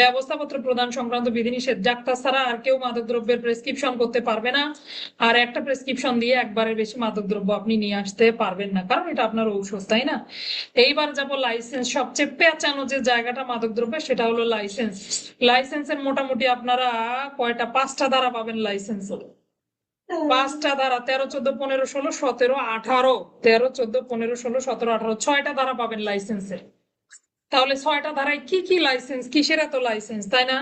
ব্যবস্থাপত্র প্রদান সংক্রান্ত বিধিনিষেধ, ডাক্তার ছাড়া আর কেউ মাদক দ্রব্যের প্রেসক্রিপশন করতে পারবে না, আর একটা প্রেসক্রিপশন দিয়ে একবারের বেশি মাদক দ্রব্য আপনি নিয়ে আসতে পারবেন না, কারণ এটা আপনার ঔষধ, তাই না? এইবার যাবো লাইসেন্স। সবচেয়ে পেঁচানো যে জায়গাটা মাদক দ্রব্যের, সেটা হলো লাইসেন্স। লাইসেন্সের মোটামুটি আপনারা কয়টা, 5টা ধারা পাবেন লাইসেন্স। 5টা ধারা, 13, 14, 15, 16, 17, 18, 13, 14, 15, 16, 17, 18, 6টা ধারা পাবেন লাইসেন্সের। তাহলে 6টা ধারায় কি কি লাইসেন্স, কিসের এত লাইসেন্স, তাই না?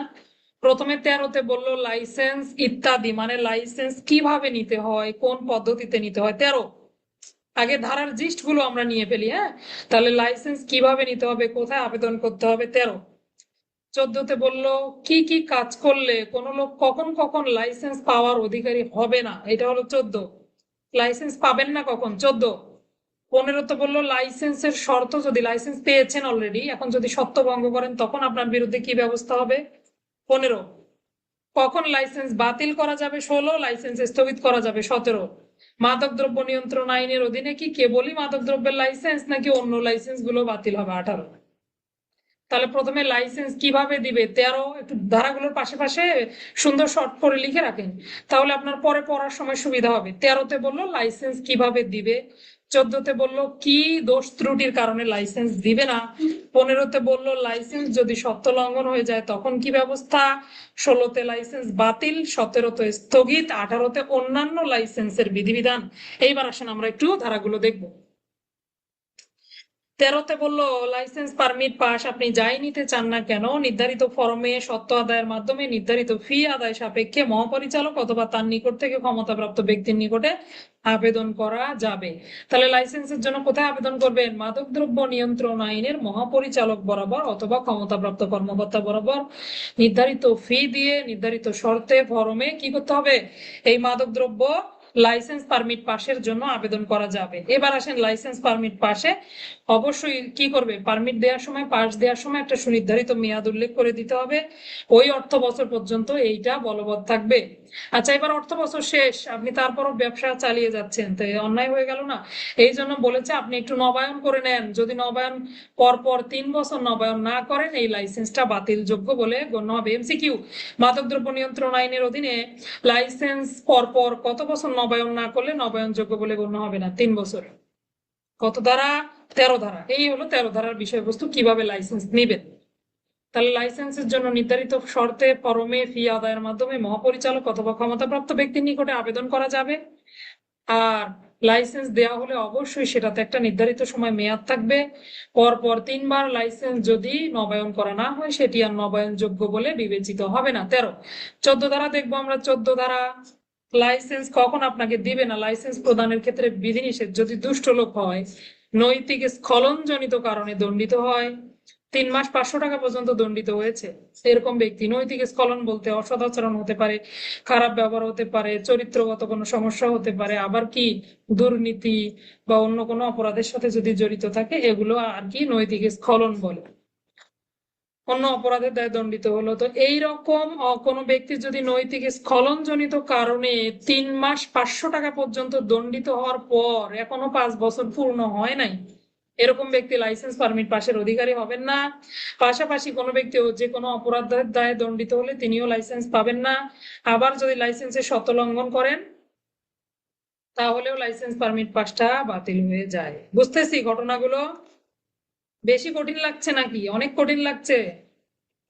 প্রথমে 13তে বললো লাইসেন্স ইত্যাদি, মানে লাইসেন্স কিভাবে নিতে হয়, কোন পদ্ধতিতে নিতে হয়। 13 আগে ধারার জিস্ট গুলো আমরা নিয়ে ফেলি, হ্যাঁ, তাহলে লাইসেন্স কিভাবে নিতে হবে, কোথায় আবেদন করতে হবে, 13। 14তে বললো কি কি কাজ করলে কোন লোক কখন কখন লাইসেন্স পাওয়ার অধিকারী হবে না, এটা হলো 14। লাইসেন্স পাবেন না কখন, 14। 15তে বললো লাইসেন্সের শর্ত, যদি লাইসেন্স পেয়েছেন অলরেডি, এখন যদি শর্ত ভঙ্গ করেন তখন আপনার বিরুদ্ধে কি ব্যবস্থা হবে। 15 কখন লাইসেন্স বাতিল করা যাবে। 16 লাইসেন্স স্থগিত করা যাবে। 17 মাদক দ্রব্য নিয়ন্ত্রণ আইনের অধীনে কি কেবলই মাদক দ্রব্যের লাইসেন্স নাকি অন্য লাইসেন্স গুলো বাতিল হবে। 18 তাহলে প্রথমে লাইসেন্স কিভাবে দিবে। 13 একটু ধারাগুলোর পাশে পাশে সুন্দর শর্ট করে লিখে রাখেন, তাহলে আপনার পরে পড়ার সময় সুবিধা হবে। 13তে বললো লাইসেন্স কিভাবে দিবে। 14তে বললো কি দোষ ত্রুটির কারণে লাইসেন্স দিবে না। 15তে বললো লাইসেন্স যদি শর্ত লঙ্ঘন হয়ে যায় তখন কি ব্যবস্থা। 16তে লাইসেন্স বাতিল। 17তে স্থগিত। 18তে অন্যান্য লাইসেন্সের বিধিবিধান। এইবার আসেন আমরা একটু ধারাগুলো দেখবো। 13তে বললো লাইসেন্স পারমিট পাস আপনি যাই নিতে চান না কেন নির্ধারিত ফরমে সত্ত্ব আদায়ের মাধ্যমে নির্ধারিত ফি আদায় সাপেক্ষে মহাপরিচালক অথবা তার নিকট থেকে ক্ষমতাপ্রাপ্ত ব্যক্তির নিকটে আবেদন করা যাবে। তাহলে লাইসেন্সের জন্য কোথায় আবেদন করবেন। মাদকদ্রব্য নিয়ন্ত্রণ আইনের মহাপরিচালক বরাবর অথবা ক্ষমতাপ্রাপ্ত কর্মকর্তা বরাবর নির্ধারিত ফি দিয়ে নির্ধারিত শর্তে ফরমে কি করতে হবে, এই মাদকদ্রব্য লাইসেন্স পারমিট পাসের জন্য আবেদন করা যাবে। এবার আসেন লাইসেন্স পারমিট পাসে অবশ্যই কি করবে, পারমিট দেওয়ার সময় পাস দেওয়ার সময় একটা সুনির্ধারিত মেয়াদ উল্লেখ করে দিতে হবে। ওই অর্থ বছর পর্যন্ত এইটা বলবৎ থাকবে। আচ্ছা, এবার অর্থ বছর শেষ, আপনি তারপরও ব্যবসা চালিয়ে যাচ্ছেন, তো অন্যায় হয়ে গেল না। এই জন্য বলেছে আপনি একটু নবায়ন করে নেন। যদি নবায়ন পরপর 3 বছর নবায়ন না করেন এই লাইসেন্সটা বাতিল যোগ্য বলে গণ্য হবে। এমসিকিউ, মাদকদ্রব্য নিয়ন্ত্রণ আইনের অধীনে লাইসেন্স পরপর কত বছর নবায়ন না করলে নবায়ন যোগ্য বলে গণ্য হবে না। 3 বছর। কত ধারা, 13 ধারা। এই হলো 13 ধারার বিষয়বস্তু, কিভাবে লাইসেন্স নিবেন। তাহলে লাইসেন্সের জন্য নির্ধারিত শর্তে ফরমে ফি আদায়ের মাধ্যমে মহাপরিচালক অথবা ক্ষমতাপ্রাপ্ত ব্যক্তির নিকটে আবেদন করা যাবে। আর লাইসেন্স দেওয়া হলে অবশ্যই সেটাতে একটা নির্ধারিত সময় মেয়াদ থাকবে। পরপর 3 বার লাইসেন্স যদি নবায়ন করা না হয় সেটি আর নবায়ন যোগ্য বলে বিবেচিত হবে না। 13 14 ধারা দেখবো আমরা। 14 ধারা, লাইসেন্স কখন আপনাকে দিবে না। লাইসেন্স প্রদানের ক্ষেত্রে বিধিনিষেধ যদি দুষ্ট লোক হয়, নৈতিক স্খলনজনিত কারণে দণ্ডিত হয়, 3 মাস 500 টাকা পর্যন্ত দণ্ডিত হয়েছে এরকম ব্যক্তি। নৈতিক স্খলন বলতে অসদাচরণ হতে পারে, খারাপ ব্যবহার হতে পারে, চরিত্রগত কোনো সমস্যা হতে পারে, আবার কি দুর্নীতি বা অন্য কোনো অপরাধের সাথে যদি জড়িত থাকে এগুলো আর কি নৈতিক স্খলন বলে। অন্য অপরাধের দায়ে দণ্ডিত হলো। তো এইরকম কোনো ব্যক্তি যদি নৈতিক স্খলনজনিত কারণে 3 মাস 500 টাকা পর্যন্ত দণ্ডিত হওয়ার পর এখনো 5 বছর পূর্ণ হয় নাই, এরকম ব্যক্তি লাইসেন্স পারমিট পাসের অধিকারী হবেন না। পাশাপাশি কোনো ব্যক্তি যে কোনো অপরাধের দায়ে দণ্ডিত হলে তিনিও লাইসেন্স পাবেন না। আবার যদি লাইসেন্সের শর্ত লঙ্ঘন করেন তাহলেও লাইসেন্স পারমিট পাসটা বাতিল হয়ে যায়। বুঝতেছি ঘটনাগুলো বেশি কঠিন লাগছে নাকি, অনেক কঠিন লাগছে,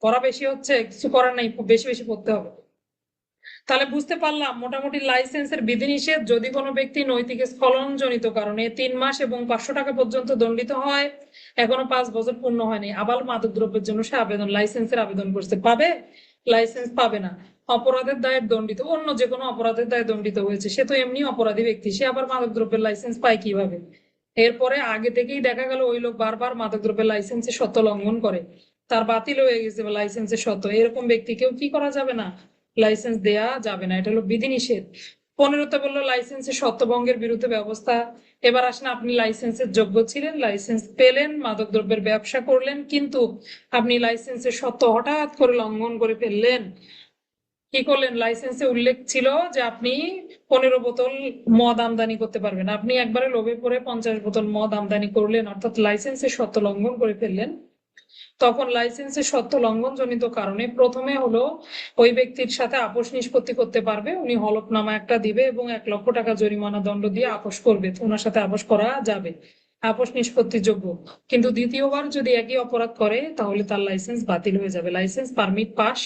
পড়া বেশি হচ্ছে, কিছু করার নাই, বেশি বেশি পড়তে হবে। তাহলে বুঝতে পারলাম মোটামুটি লাইসেন্সের বিধিনিষেধ, যদি কোনো ব্যক্তি নৈতিক স্খলনজনিত কারণে 3 মাস এবং 500 টাকা পর্যন্ত দণ্ডিত হয়, এখনো 5 বছর পূর্ণ হয়নি, আবার মাদক দ্রব্যের জন্য সে লাইসেন্সের আবেদন করতে পাবে, লাইসেন্স পাবে না। অপরাধের দায়ে দণ্ডিত, অন্য যে কোনো অপরাধের দায়ে দণ্ডিত হয়েছে, সে তো এমনি অপরাধী ব্যক্তি, সে আবার মাদক দ্রব্যের লাইসেন্স পায় কিভাবে। এরপরে আগে থেকেই দেখা গেল ওই লোক বারবার মাদক দ্রব্যের লাইসেন্সের শর্ত লঙ্ঘন করে, তার বাতিল হয়ে গেছে লাইসেন্সের শর্ত, এরকম ব্যক্তিকেও কি করা যাবে না, লাইসেন্স দেয়া যাবে না। এটা হলো বিধিনিষেধ। 15তে বললো লাইসেন্সের শর্ত ভঙ্গের বিরুদ্ধে ব্যবস্থা। এবার আসেন, আপনি লাইসেন্সের যোগ্য ছিলেন, লাইসেন্স পেলেন, মাদক দ্রব্যের ব্যবসা করলেন, কিন্তু আপনি লাইসেন্সের শর্ত হঠাৎ করে লঙ্ঘন করে ফেললেন। কি করলেন, লাইসেন্সে উল্লেখ ছিল যে আপনি 15 বোতল মদ আমদানি করতে পারবেন, আপনি একবারে লোভে পড়ে 50 বোতল মদ আমদানি করলেন, অর্থাৎ লাইসেন্সের শর্ত লঙ্ঘন করে ফেললেন। তখন লাইসেন্সের শর্ত লঙ্ঘন জনিত কারণে প্রথমে হলো ওই ব্যক্তির সাথে আপোষ নিষ্পত্তি করতে পারবে, উনি হলফনামা একটা দিবে এবং 1 লক্ষ টাকা জরিমানা দণ্ড দিয়ে আপোষ করবে, ওনার সাথে আপোষ করা যাবে, আপোষ নিষ্পত্তি যোগ্য। কিন্তু দ্বিতীয়বার যদি একই অপরাধ করে তাহলে তার লাইসেন্স বাতিল হয়ে যাবে। লাইসেন্স পারমিট পাস,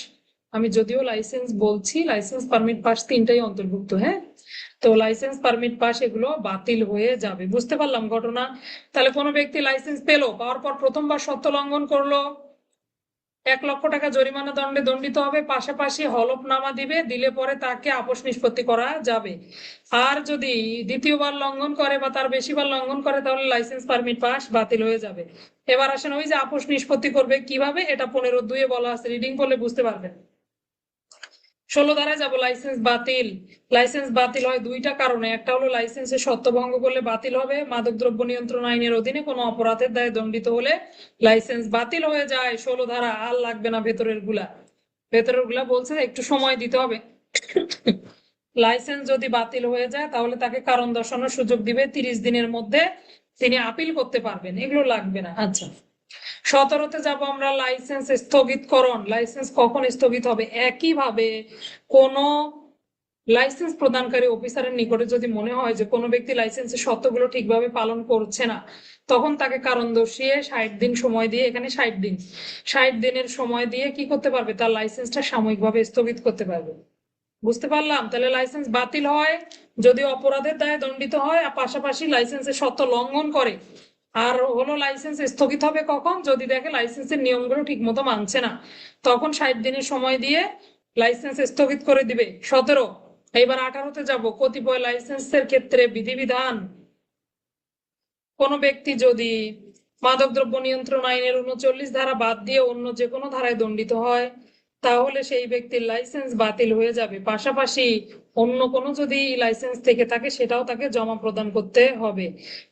আমি যদিও লাইসেন্স বলছি, লাইসেন্স পারমিট পাস তিনটাই অন্তর্ভুক্ত। হ্যাঁ, তো লাইসেন্স পারমিট পাস এগুলো বাতিল হয়ে যাবে। বুঝতে পারলাম ঘটনা। তাহলে কোনো ব্যক্তি লাইসেন্স পেলো, পাওয়ার পর প্রথমবার শর্ত লঙ্ঘন করলো, 1 লক্ষ টাকা জরিমানা দণ্ডে দণ্ডিত হবে, পাশাপাশি হলফনামা দিবে, দিলে পরে তাকে আপোষ নিষ্পত্তি করা যাবে। আর যদি দ্বিতীয়বার লঙ্ঘন করে বা তার বেশিবার লঙ্ঘন করে তাহলে লাইসেন্স পারমিট পাস বাতিল হয়ে যাবে। এবার আসেন, ওই যে আপোষ নিষ্পত্তি করবে কিভাবে, এটা 15(2) বলা আছে, রিডিং করলে বুঝতে পারবেন। ধারায় যাব, লাইসেন্স বাতিল। লাইসেন্স বাতিল হয় দুইটা কারণে, একটা হলো লাইসেন্সের শর্ত ভঙ্গ করলে বাতিল হবে, মাদকদ্রব্য নিয়ন্ত্রণ আইনের অধীনে কোনো অপরাধের দায়ে দণ্ডিত হলে লাইসেন্স বাতিল হয়ে যায়। 16 ধারা আর লাগবে না ভেতরের গুলা। ভেতরের গুলা বলছে একটু সময় দিতে হবে। লাইসেন্স যদি বাতিল হয়ে যায় তাহলে তাকে কারণ দর্শানোর সুযোগ দিবে, 30 দিনের মধ্যে তিনি আপিল করতে পারবেন, এগুলো লাগবে না। আচ্ছা, 17তে যাব আমরা, লাইসেন্স স্থগিতকরণ। লাইসেন্স কখন স্থগিত হবে? একইভাবে কোন লাইসেন্স প্রদানকারী অফিসারের নিকটে যদি মনে হয় যে কোনো ব্যক্তি লাইসেন্সের শর্তগুলো ঠিকভাবে পালন করছে না, তখন তাকে কারণ দর্শিয়ে 60 দিন সময় দিয়ে, এখানে 60 দিনের সময় দিয়ে কি করতে পারবে? তার লাইসেন্সটা সাময়িকভাবে স্থগিত করতে পারবে। বুঝতে পারলাম? তাহলে লাইসেন্স বাতিল হয় যদি অপরাধের দায়ে দণ্ডিত হয়, আর পাশাপাশি লাইসেন্সের শর্ত লঙ্ঘন করে। আর হলো লাইসেন্স স্থগিত হবে কখন? যদি দেখে লাইসেন্সের নিয়মগুলো ঠিক মতো মানছে না, তখন 60 দিনের সময় দিয়ে লাইসেন্স স্থগিত করে দিবে। 17। এবার 18তে যাব, কতিপয় লাইসেন্সের ক্ষেত্রে বিধিবিধান। কোন ব্যক্তি যদি মাদকদ্রব্য নিয়ন্ত্রণ আইনের 39 ধারা বাদ দিয়ে অন্য যে কোনো ধারায় দণ্ডিত হয়, তাহলে সেই ব্যক্তির লাইসেন্স বাতিল হয়ে যাবে। পাশাপাশি অন্য কোনো যদি লাইসেন্স থেকে থাকে সেটাও তাকে জমা প্রদান করতে হবে।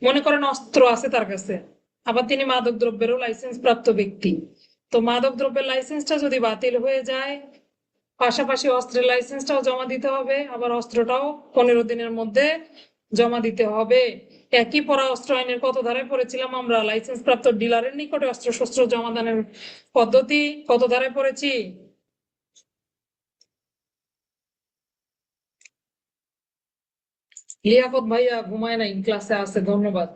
মনে করেন অস্ত্র আছে তার কাছে, আবার তিনি মাদক দ্রব্যেরও লাইসেন্স প্রাপ্ত ব্যক্তি, তো মাদক দ্রব্যের লাইসেন্সটা যদি বাতিল হয়ে যায়, পাশাপাশি অস্ত্রের লাইসেন্সটাও জমা দিতে হবে, আবার অস্ত্রটাও 15 দিনের মধ্যে জমা দিতে হবে। একই পরা অস্ত্র আইনের কত ধারায় পড়েছিলাম আমরা? লাইসেন্স প্রাপ্ত ডিলারের নিকটে অস্ত্র শস্ত্র জমাদানের পদ্ধতি কত ধারায় পড়েছি? লিয়াকত ভাইয়া ঘুমায় নাই, ক্লাসে আছে, ধন্যবাদ।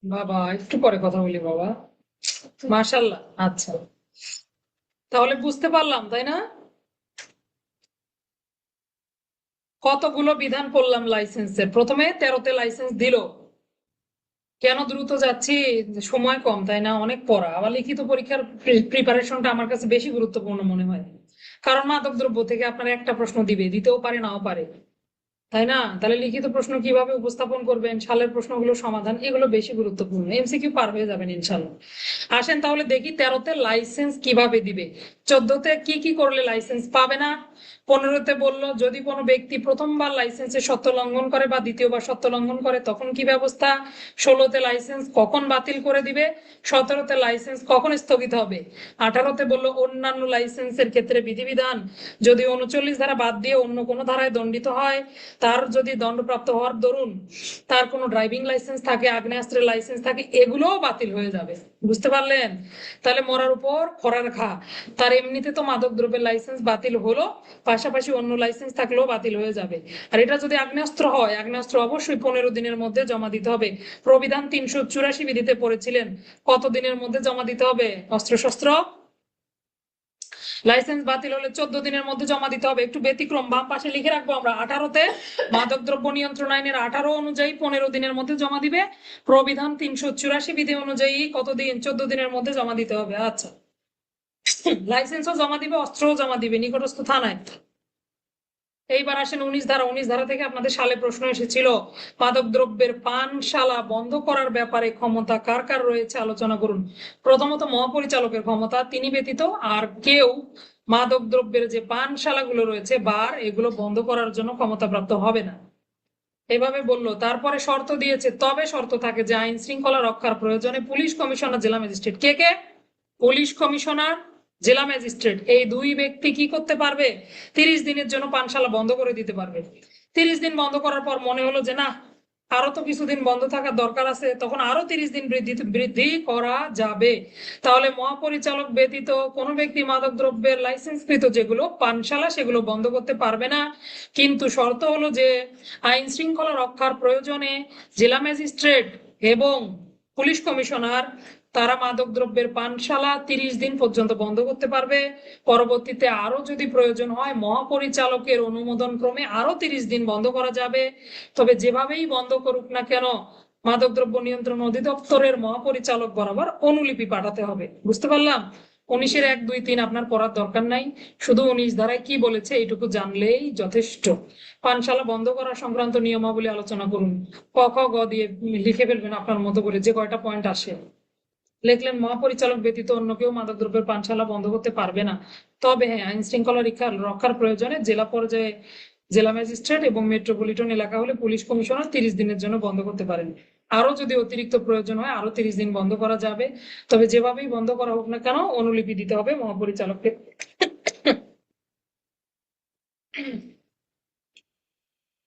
বাবা একটু পরে কথা বলি বাবা। মাশাল্লাহ। আচ্ছা, তাহলে বুঝতে পারলাম তাই না, কতগুলো বিধান পড়লাম লাইসেন্সের। প্রথমে 13তে লাইসেন্স দিল। কেন দ্রুত যাচ্ছি? সময় কম তাই না, অনেক পড়া, আবার লিখিত পরীক্ষার প্রিপারেশনটা আমার কাছে বেশি গুরুত্বপূর্ণ মনে হয়। কারণ মাদক দ্রব্য থেকে আপনার একটা প্রশ্ন দিবে, দিতেও পারে নাও পারে, তাই না? তাহলে লিখিত প্রশ্ন কিভাবে উপস্থাপন করবেন, সালের প্রশ্নগুলো সমাধান, এগুলো বেশি গুরুত্বপূর্ণ। এমসিকিউ পার হয়ে যাবেন ইনশাল্লাহ। আসেন তাহলে দেখি 13তে লাইসেন্স কিভাবে দিবে। 14তে কি কি করলে লাইসেন্স পাবে না? 15তে বললো যদি কোনো ব্যক্তি প্রথমবার লাইসেন্সের শর্ত লঙ্ঘন করে বা দ্বিতীয়বার শর্ত লঙ্ঘন করে তখন কি ব্যবস্থা। 16তে লাইসেন্স কখন বাতিল করে দিবে। 17তে লাইসেন্স কখন স্থগিত হবে। 18তে বললো অন্যান্য লাইসেন্সের ক্ষেত্রে বিধিবিধান। যদি 39 ধারা বাদ দিয়ে অন্য কোনো ধারায় দণ্ডিত হয়, তার যদি দণ্ডপ্রাপ্ত হওয়ার দরুন তার কোনো ড্রাইভিং লাইসেন্স থাকে, আগ্নেয়াস্ত্রের লাইসেন্স থাকে, এগুলোও বাতিল হয়ে যাবে। বুঝতে পারলেন? তাহলে মরার উপর খড়ার ঘা। তার এমনিতে তো মাদক দ্রব্যের লাইসেন্স বাতিল হলো, পাশাপাশি অন্য লাইসেন্স থাকলেও বাতিল হয়ে যাবে। আর এটা যদি আগ্নেয়াস্ত্র হয়, আগ্নেয়াস্ত্র অবশ্যই 15 দিনের মধ্যে জমা দিতে হবে। প্রবিধান 384 বিধিতে পড়েছিলেন কত দিনের মধ্যে জমা দিতে হবে অস্ত্র শস্ত্র। লাইসেন্স বাতিল হলে 14 দিনের মধ্যে জমা দিতে হবে। একটু ব্যতিক্রম বাম পাশে লিখে রাখবো আমরা, 18তে মাদক দ্রব্য নিয়ন্ত্রণ আইনের 18 অনুযায়ী 15 দিনের মধ্যে জমা দিবে। প্রবিধান 384 বিধি অনুযায়ী কতদিন? 14 দিনের মধ্যে জমা দিতে হবে। আচ্ছা, লাইসেন্সও জমা দিবে, অস্ত্রও জমা দিবে নিকটস্থ থানায়। এইবার আসেন 19 ধারা। 19 ধারা থেকে আপনাদের সালে প্রশ্ন এসেছিল, মাদক দ্রব্যের পানশালা বন্ধ করার ব্যাপারে ক্ষমতা কার কার রয়েছে আলোচনা করুন। প্রথমত মহাপরিচালকের ক্ষমতা, তিনি ব্যতীত আর কেউ মাদক দ্রব্যের যে পানশালা গুলো রয়েছে বার, এগুলো বন্ধ করার জন্য ক্ষমতাপ্রাপ্ত হবে না, এভাবে বললো। তারপরে শর্ত দিয়েছে, তবে শর্ত থাকে যে আইন শৃঙ্খলা রক্ষার প্রয়োজনে পুলিশ কমিশনার, জেলা ম্যাজিস্ট্রেট, কে কে? পুলিশ কমিশনার, জেলা ম্যাজিস্ট্রেট, এই দুই ব্যক্তি কি করতে পারবে? 30 দিনের জন্য পানশালা বন্ধ করে দিতে পারবে। 30 দিন বন্ধ করার পর মনে হলো যে না, আরো তো কিছুদিন বন্ধ থাকার দরকার আছে, তখন আরো 30 দিন বৃদ্ধি করা যাবে। তাহলে মহাপরিচালক ব্যতীত কোন ব্যক্তি মাদক দ্রব্যের লাইসেন্সকৃত যেগুলো পানশালা সেগুলো বন্ধ করতে পারবে না। কিন্তু শর্ত হলো যে আইন শৃঙ্খলা রক্ষার প্রয়োজনে জেলা ম্যাজিস্ট্রেট এবং পুলিশ কমিশনার তারা মাদক দ্রব্যের পানশালা 30 দিন পর্যন্ত বন্ধ করতে পারবে। পরবর্তীতে আরো যদি প্রয়োজন হয় মহাপরিচালকের অনুমোদন ক্রমে আরো 30 দিন বন্ধ করা যাবে। তবে যেভাবেই বন্ধ করুক না কেন মাদকদ্রব্য নিয়ন্ত্রণ অধিদপ্তরের মহাপরিচালক বরাবর অনুলিপি পাঠাতে হবে। বুঝতে পারলাম? 19-এর 1, 2, 3 আপনার পড়ার দরকার নাই, শুধু 19 ধারায় কি বলেছে এইটুকু জানলেই যথেষ্ট। পানশালা বন্ধ করা সংক্রান্ত নিয়মাবলী আলোচনা করুন। ক খ গ দিয়ে লিখে ফেলবেন আপনার মতো করে, যে কয়টা পয়েন্ট আসে। লিখলেন মহাপরিচালক ব্যতীত অন্য কেউ মাদকদ্রব্যের পানশালা বন্ধ করতে পারবে না, তবে হ্যাঁ আইন শৃঙ্খলা রক্ষার প্রয়োজনে জেলা পর্যায়ে জেলা ম্যাজিস্ট্রেট এবং মেট্রোপলিটন এলাকা হলে পুলিশ কমিশনার 30 দিনের জন্য বন্ধ করতে পারেন। আরো যদি অতিরিক্ত প্রয়োজন হয় আরো 30 দিন বন্ধ করা যাবে, তবে যেভাবেই বন্ধ করা হোক না কেন অনুলিপি দিতে হবে মহাপরিচালককে।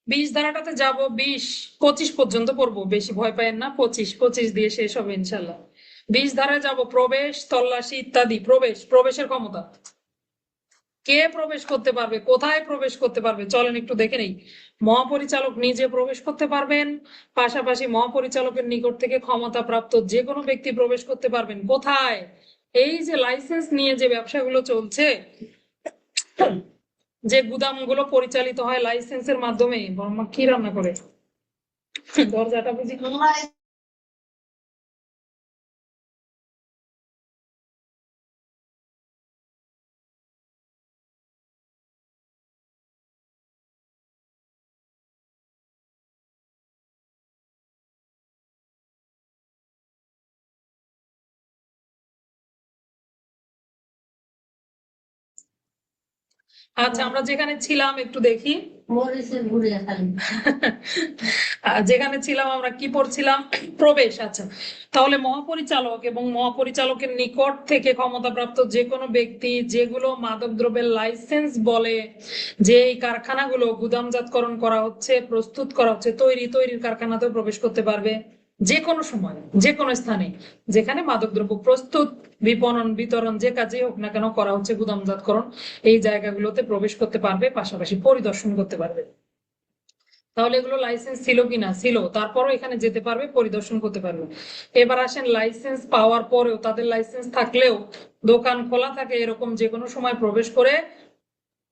20 ধারাটাতে যাব, 25 পর্যন্ত পড়বো, বেশি ভয় পায়েন না, 25 দিয়ে শেষ হবে ইনশাল্লাহ। 20 ধারায় যাব, প্রবেশ, তল্লাশি ইত্যাদি। প্রবেশের ক্ষমতা, কে প্রবেশ করতে পারবে, কোথায় প্রবেশ করতে পারবে, চলেন একটু দেখে নেই। মহাপরিচালক নিজে প্রবেশ করতে পারবেন, পাশাপাশি মহাপরিচালকের নিকট থেকে ক্ষমতাপ্রাপ্ত যে কোনো ব্যক্তি প্রবেশ করতে পারবেন। কোথায়? এই যে লাইসেন্স নিয়ে যে ব্যবসাগুলো চলছে, যে গুদামগুলো পরিচালিত হয় লাইসেন্সের মাধ্যমে। বর্মা কি রান্না করে, দরজাটা বুঝি আচ্ছা, আমরা যেখানে ছিলাম একটু দেখি। যেখানে ছিলাম আমরা কি পড়ছিলাম, প্রবেশ। আচ্ছা, তাহলে মহাপরিচালক এবং মহাপরিচালকের নিকট থেকে ক্ষমতাপ্রাপ্ত যে কোনো ব্যক্তি যেগুলো মাদকদ্রব্যের লাইসেন্স বলে, যে এই কারখানাগুলো গুদামজাতকরণ করা হচ্ছে, প্রস্তুত করা হচ্ছে, তৈরির কারখানাতেও প্রবেশ করতে পারবে যে কোনো সময় যে কোনো স্থানে যেখানে মাদকদ্রব্য প্রস্তুত, বিপণন, বিতরণ যে কাজে হোক না কেন করা হচ্ছে গুদামজাতকরণ, এই জায়গাগুলোতে প্রবেশ করতে পারবে, পাশাপাশি পরিদর্শন করতে পারবে। তাহলে এগুলো লাইসেন্স ছিল কিনা, ছিল, তারপরও এখানে যেতে পারবে, পরিদর্শন করতে পারবে। এবার আসেন, লাইসেন্স পাওয়ার পরেও, তাদের লাইসেন্স থাকলেও দোকান খোলা থাকে এরকম যে কোনো সময় প্রবেশ করে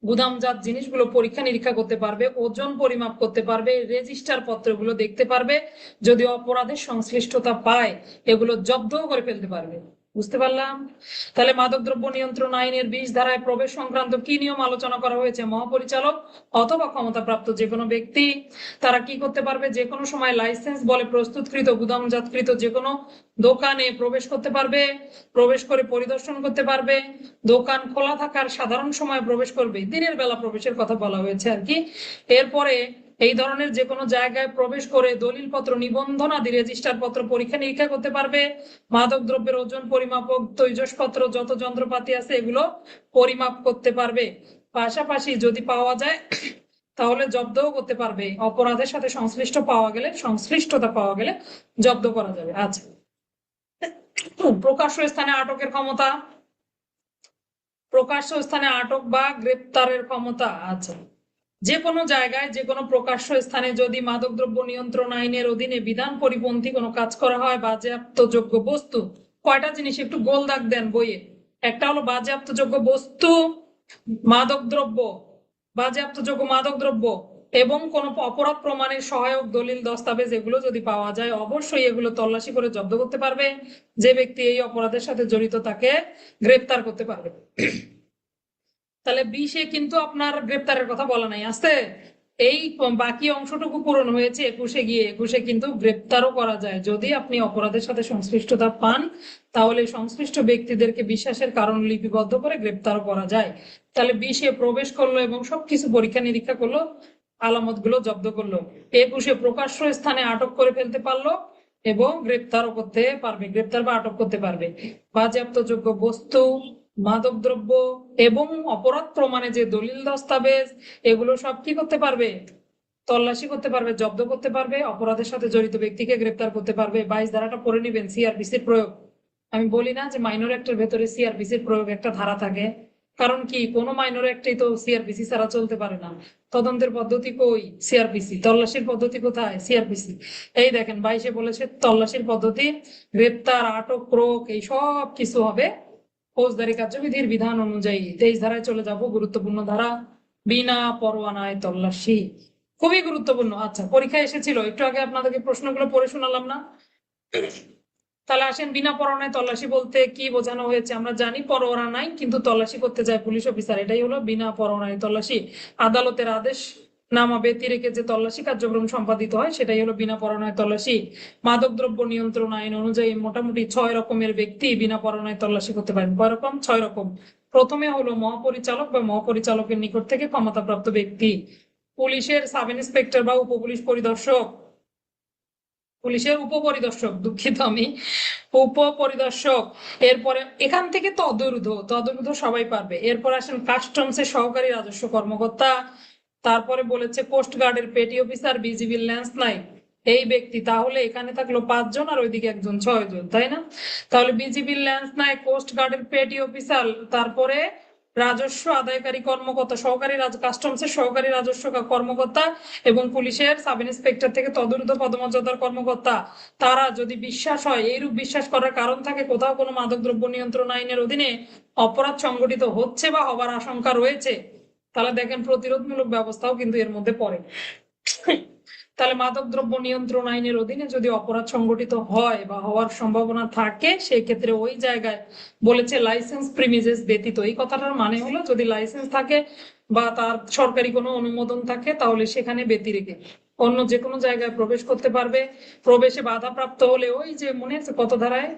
গুদামজাত জিনিসগুলো পরীক্ষা নিরীক্ষা করতে পারবে, ওজন পরিমাপ করতে পারবে, রেজিস্টার পত্রগুলো দেখতে পারবে, যদি অপরাধের সংশ্লিষ্টতা পায় এগুলো জব্দও করে ফেলতে পারবে। বুঝতে পারলাম? তাহলে মাদকদ্রব্য নিয়ন্ত্রণ আইনের 20 ধারায় প্রবেশ সংক্রান্ত কি নিয়ম আলোচনা করা হয়েছে? মহাপরিচালক অথবা ক্ষমতাপ্রাপ্ত যে কোনো ব্যক্তি তারা কি করতে পারবে, যে কোনো সময় লাইসেন্স বলে প্রস্তুতকৃত গুদামজাতকৃত যে কোনো দোকানে প্রবেশ করতে পারবে, প্রবেশ করে পরিদর্শন করতে পারবে, দোকান খোলা থাকার সাধারণ সময় প্রবেশ করবে, দিনের বেলা প্রবেশের কথা বলা হয়েছে আর কি। এরপরে এই ধরনের যে কোনো জায়গায় প্রবেশ করে দলিলপত্র, নিবন্ধনাদি, রেজিস্টার পত্র পরীক্ষা নিরীক্ষা করতে পারবে, মাদক দ্রব্যের ওজন পরিমাপক তৈজসপত্র যত যন্ত্রপাতি আছে এগুলো পরিমাপ করতে পারবে, পাশাপাশি যদি পাওয়া যায় তাহলে জব্দও করতে পারবে, অপরাধের সাথে সংশ্লিষ্টতা পাওয়া গেলে জব্দ করা যাবে। আচ্ছা, প্রকাশ্য স্থানে আটকের ক্ষমতা, প্রকাশ্য স্থানে আটক বা গ্রেপ্তারের ক্ষমতা। আচ্ছা, যে কোনো জায়গায় যে কোনো প্রকাশ্য স্থানে যদি মাদকদ্রব্য নিয়ন্ত্রণ আইনের অধীনে বিধান পরিপন্থী কোনো কাজ করা হয়, বাজেয়াপ্তযোগ্য বস্তু, কয়টা জিনিস একটু গোল দাগ দেন বইয়ে। একটা হলো বাজেয়াপ্তযোগ্য বস্তু, মাদকদ্রব্য, বাজেয়াপ্তযোগ্য মাদকদ্রব্য এবং কোন অপরাধ প্রমাণের সহায়ক দলিল দস্তাবেজ, এগুলো যদি পাওয়া যায় অবশ্যই এগুলো তল্লাশি করে জব্দ করতে পারবে, যে ব্যক্তি এই অপরাধের সাথে জড়িত তাকে গ্রেপ্তার করতে পারবে। তাহলে 20-এ কিন্তু আপনার গ্রেপ্তারের কথা বলা নাই, আছে এই বাকি অংশটুকু পূরণ হয়েছে 21-এ গিয়ে। 21-এ কিন্তু গ্রেপ্তারও করা যায়, যদি আপনি অপরাধের সাথে সংশ্লিষ্টতা পান তাহলে সংশ্লিষ্ট ব্যক্তিদেরকে বিশ্বাসের কারণ লিপিবদ্ধ করে গ্রেপ্তারও করা যায়। তাহলে 20-এ প্রবেশ করলো এবং সবকিছু পরীক্ষা নিরীক্ষা করলো, আলামত গুলো জব্দ করলো। 21-এ প্রকাশ্য স্থানে আটক করে ফেলতে পারলো এবং গ্রেপ্তারও করতে পারবে, গ্রেপ্তার বা আটক করতে পারবে। বাজেয়াপ্তযোগ্য বস্তু, মাদকদ্রব্য এবং অপরাধ প্রমাণে যে দলিল দস্তাবেজ, এগুলো সব কি করতে পারবে, তল্লাশি করতে পারবে, জব্দ করতে পারবে, অপরাধের সাথে জড়িত ব্যক্তিকে গ্রেপ্তার করতে পারবে। 22 ধারাটা পড়ে নিবেন, সিআরপিসির প্রয়োগ। আমি বলি না যে মাইনর অ্যাক্টের ভেতরে সিআরপিসির প্রয়োগ একটা ধারা থাকে, কারণ কি কোনো মাইনর অ্যাক্টই তো সিআরপিসি ছাড়া চলতে পারে না। তদন্তের পদ্ধতি কই, সিআরপিসি। তল্লাশির পদ্ধতি কোথায়, সিআরপিসি। এই দেখেন 22-এ বলেছে তল্লাশির পদ্ধতি গ্রেপ্তার, আটক, রোক এই সব কিছু হবে ফৌজদারি কার্যবিধির বিধান অনুযায়ী। 23 ধারায় চলে যাব, গুরুত্বপূর্ণ ধারা, বিনা পরোয়ানায় তল্লাশি, খুবই গুরুত্বপূর্ণ। আচ্ছা, পরীক্ষায় এসেছিল, একটু আগে আপনাদেরকে প্রশ্নগুলো পড়ে শোনালাম না? তাহলে আসেন, বিনা পরোয়ানায় তল্লাশি বলতে কি বোঝানো হয়েছে? আমরা জানি পরোয়ানা নাই কিন্তু তল্লাশি করতে যায় পুলিশ অফিসার, এটাই হলো বিনা পরোয়ানায় তল্লাশি। আদালতের আদেশ নামা ব্যতি রেখে যে তল্লাশি কার্যক্রম সম্পাদিত হয় সেটাই হলো বিনা পরোয়ানায় তল্লাশি। মাদকদ্রব্য নিয়ন্ত্রণ আইন অনুযায়ী মোটামুটি 6 রকমের ব্যক্তি বিনা পরোয়ানায় তল্লাশি করতে পারেন। কয় রকম? 6 রকম। প্রথমে হলো মহাপরিচালক বা মহাপরিচালকের নিকট থেকে ক্ষমতাপ্রাপ্ত ব্যক্তি, পুলিশের সাব ইন্সপেক্টর বা উপপুলিশ পরিদর্শক, পুলিশের উপপরিদর্শক, দুঃখিত আমি, উপপরিদর্শক। এরপরে এখান থেকে তদূর্ধ্ব সবাই পারবে। এরপর আসেন কাস্টমসের সহকারী রাজস্ব কর্মকর্তা, তারপরে বলেছে কোস্ট গার্ডের পেটি অফিসার, বিজিবির ল্যান্স নাইক এই ব্যক্তি। তাহলে এখানে থাকলো 5 জন আর ওইদিকে একজন, 6 জন, তাই না? তাহলে বিজিবির ল্যান্স নাইক, কোস্ট গার্ডের পেটি অফিসার, তারপরে রাজস্ব আদায়কারী কর্মকর্তা, কাস্টমসের সহকারী রাজস্ব কর্মকর্তা এবং পুলিশের সাব ইন্সপেক্টর থেকে তদূর্ধ্ব পদমর্যাদার কর্মকর্তা। তারা যদি বিশ্বাস হয়, এইরূপ বিশ্বাস করার কারণ থাকে কোথাও কোনো মাদকদ্রব্য নিয়ন্ত্রণ আইনের অধীনে অপরাধ সংগঠিত হচ্ছে বা হবার আশঙ্কা রয়েছে, তাহলে দেখেন প্রতিরোধমূলক ব্যবস্থাও কিন্তু এর মধ্যে পড়ে। তাহলে মাদকদ্রব্য নিয়ন্ত্রণ আইনের অধীনে যদি অপরাধ সংগঠিত হয় বা হওয়ার সম্ভাবনা থাকে, সেই ক্ষেত্রে ওই জায়গায় বলেছে লাইসেন্স প্রিমিজেস ব্যতীত। এই কথাটার মানে হলো যদি লাইসেন্স থাকে বা তার সরকারি কোনো অনুমোদন থাকে তাহলে সেখানে ব্যতি রেখে অন্য যে কোনো জায়গায় প্রবেশ করতে পারবে। প্রবেশে বাধাপ্রাপ্ত হলে ওই যে মনে আছে কত ধারায়,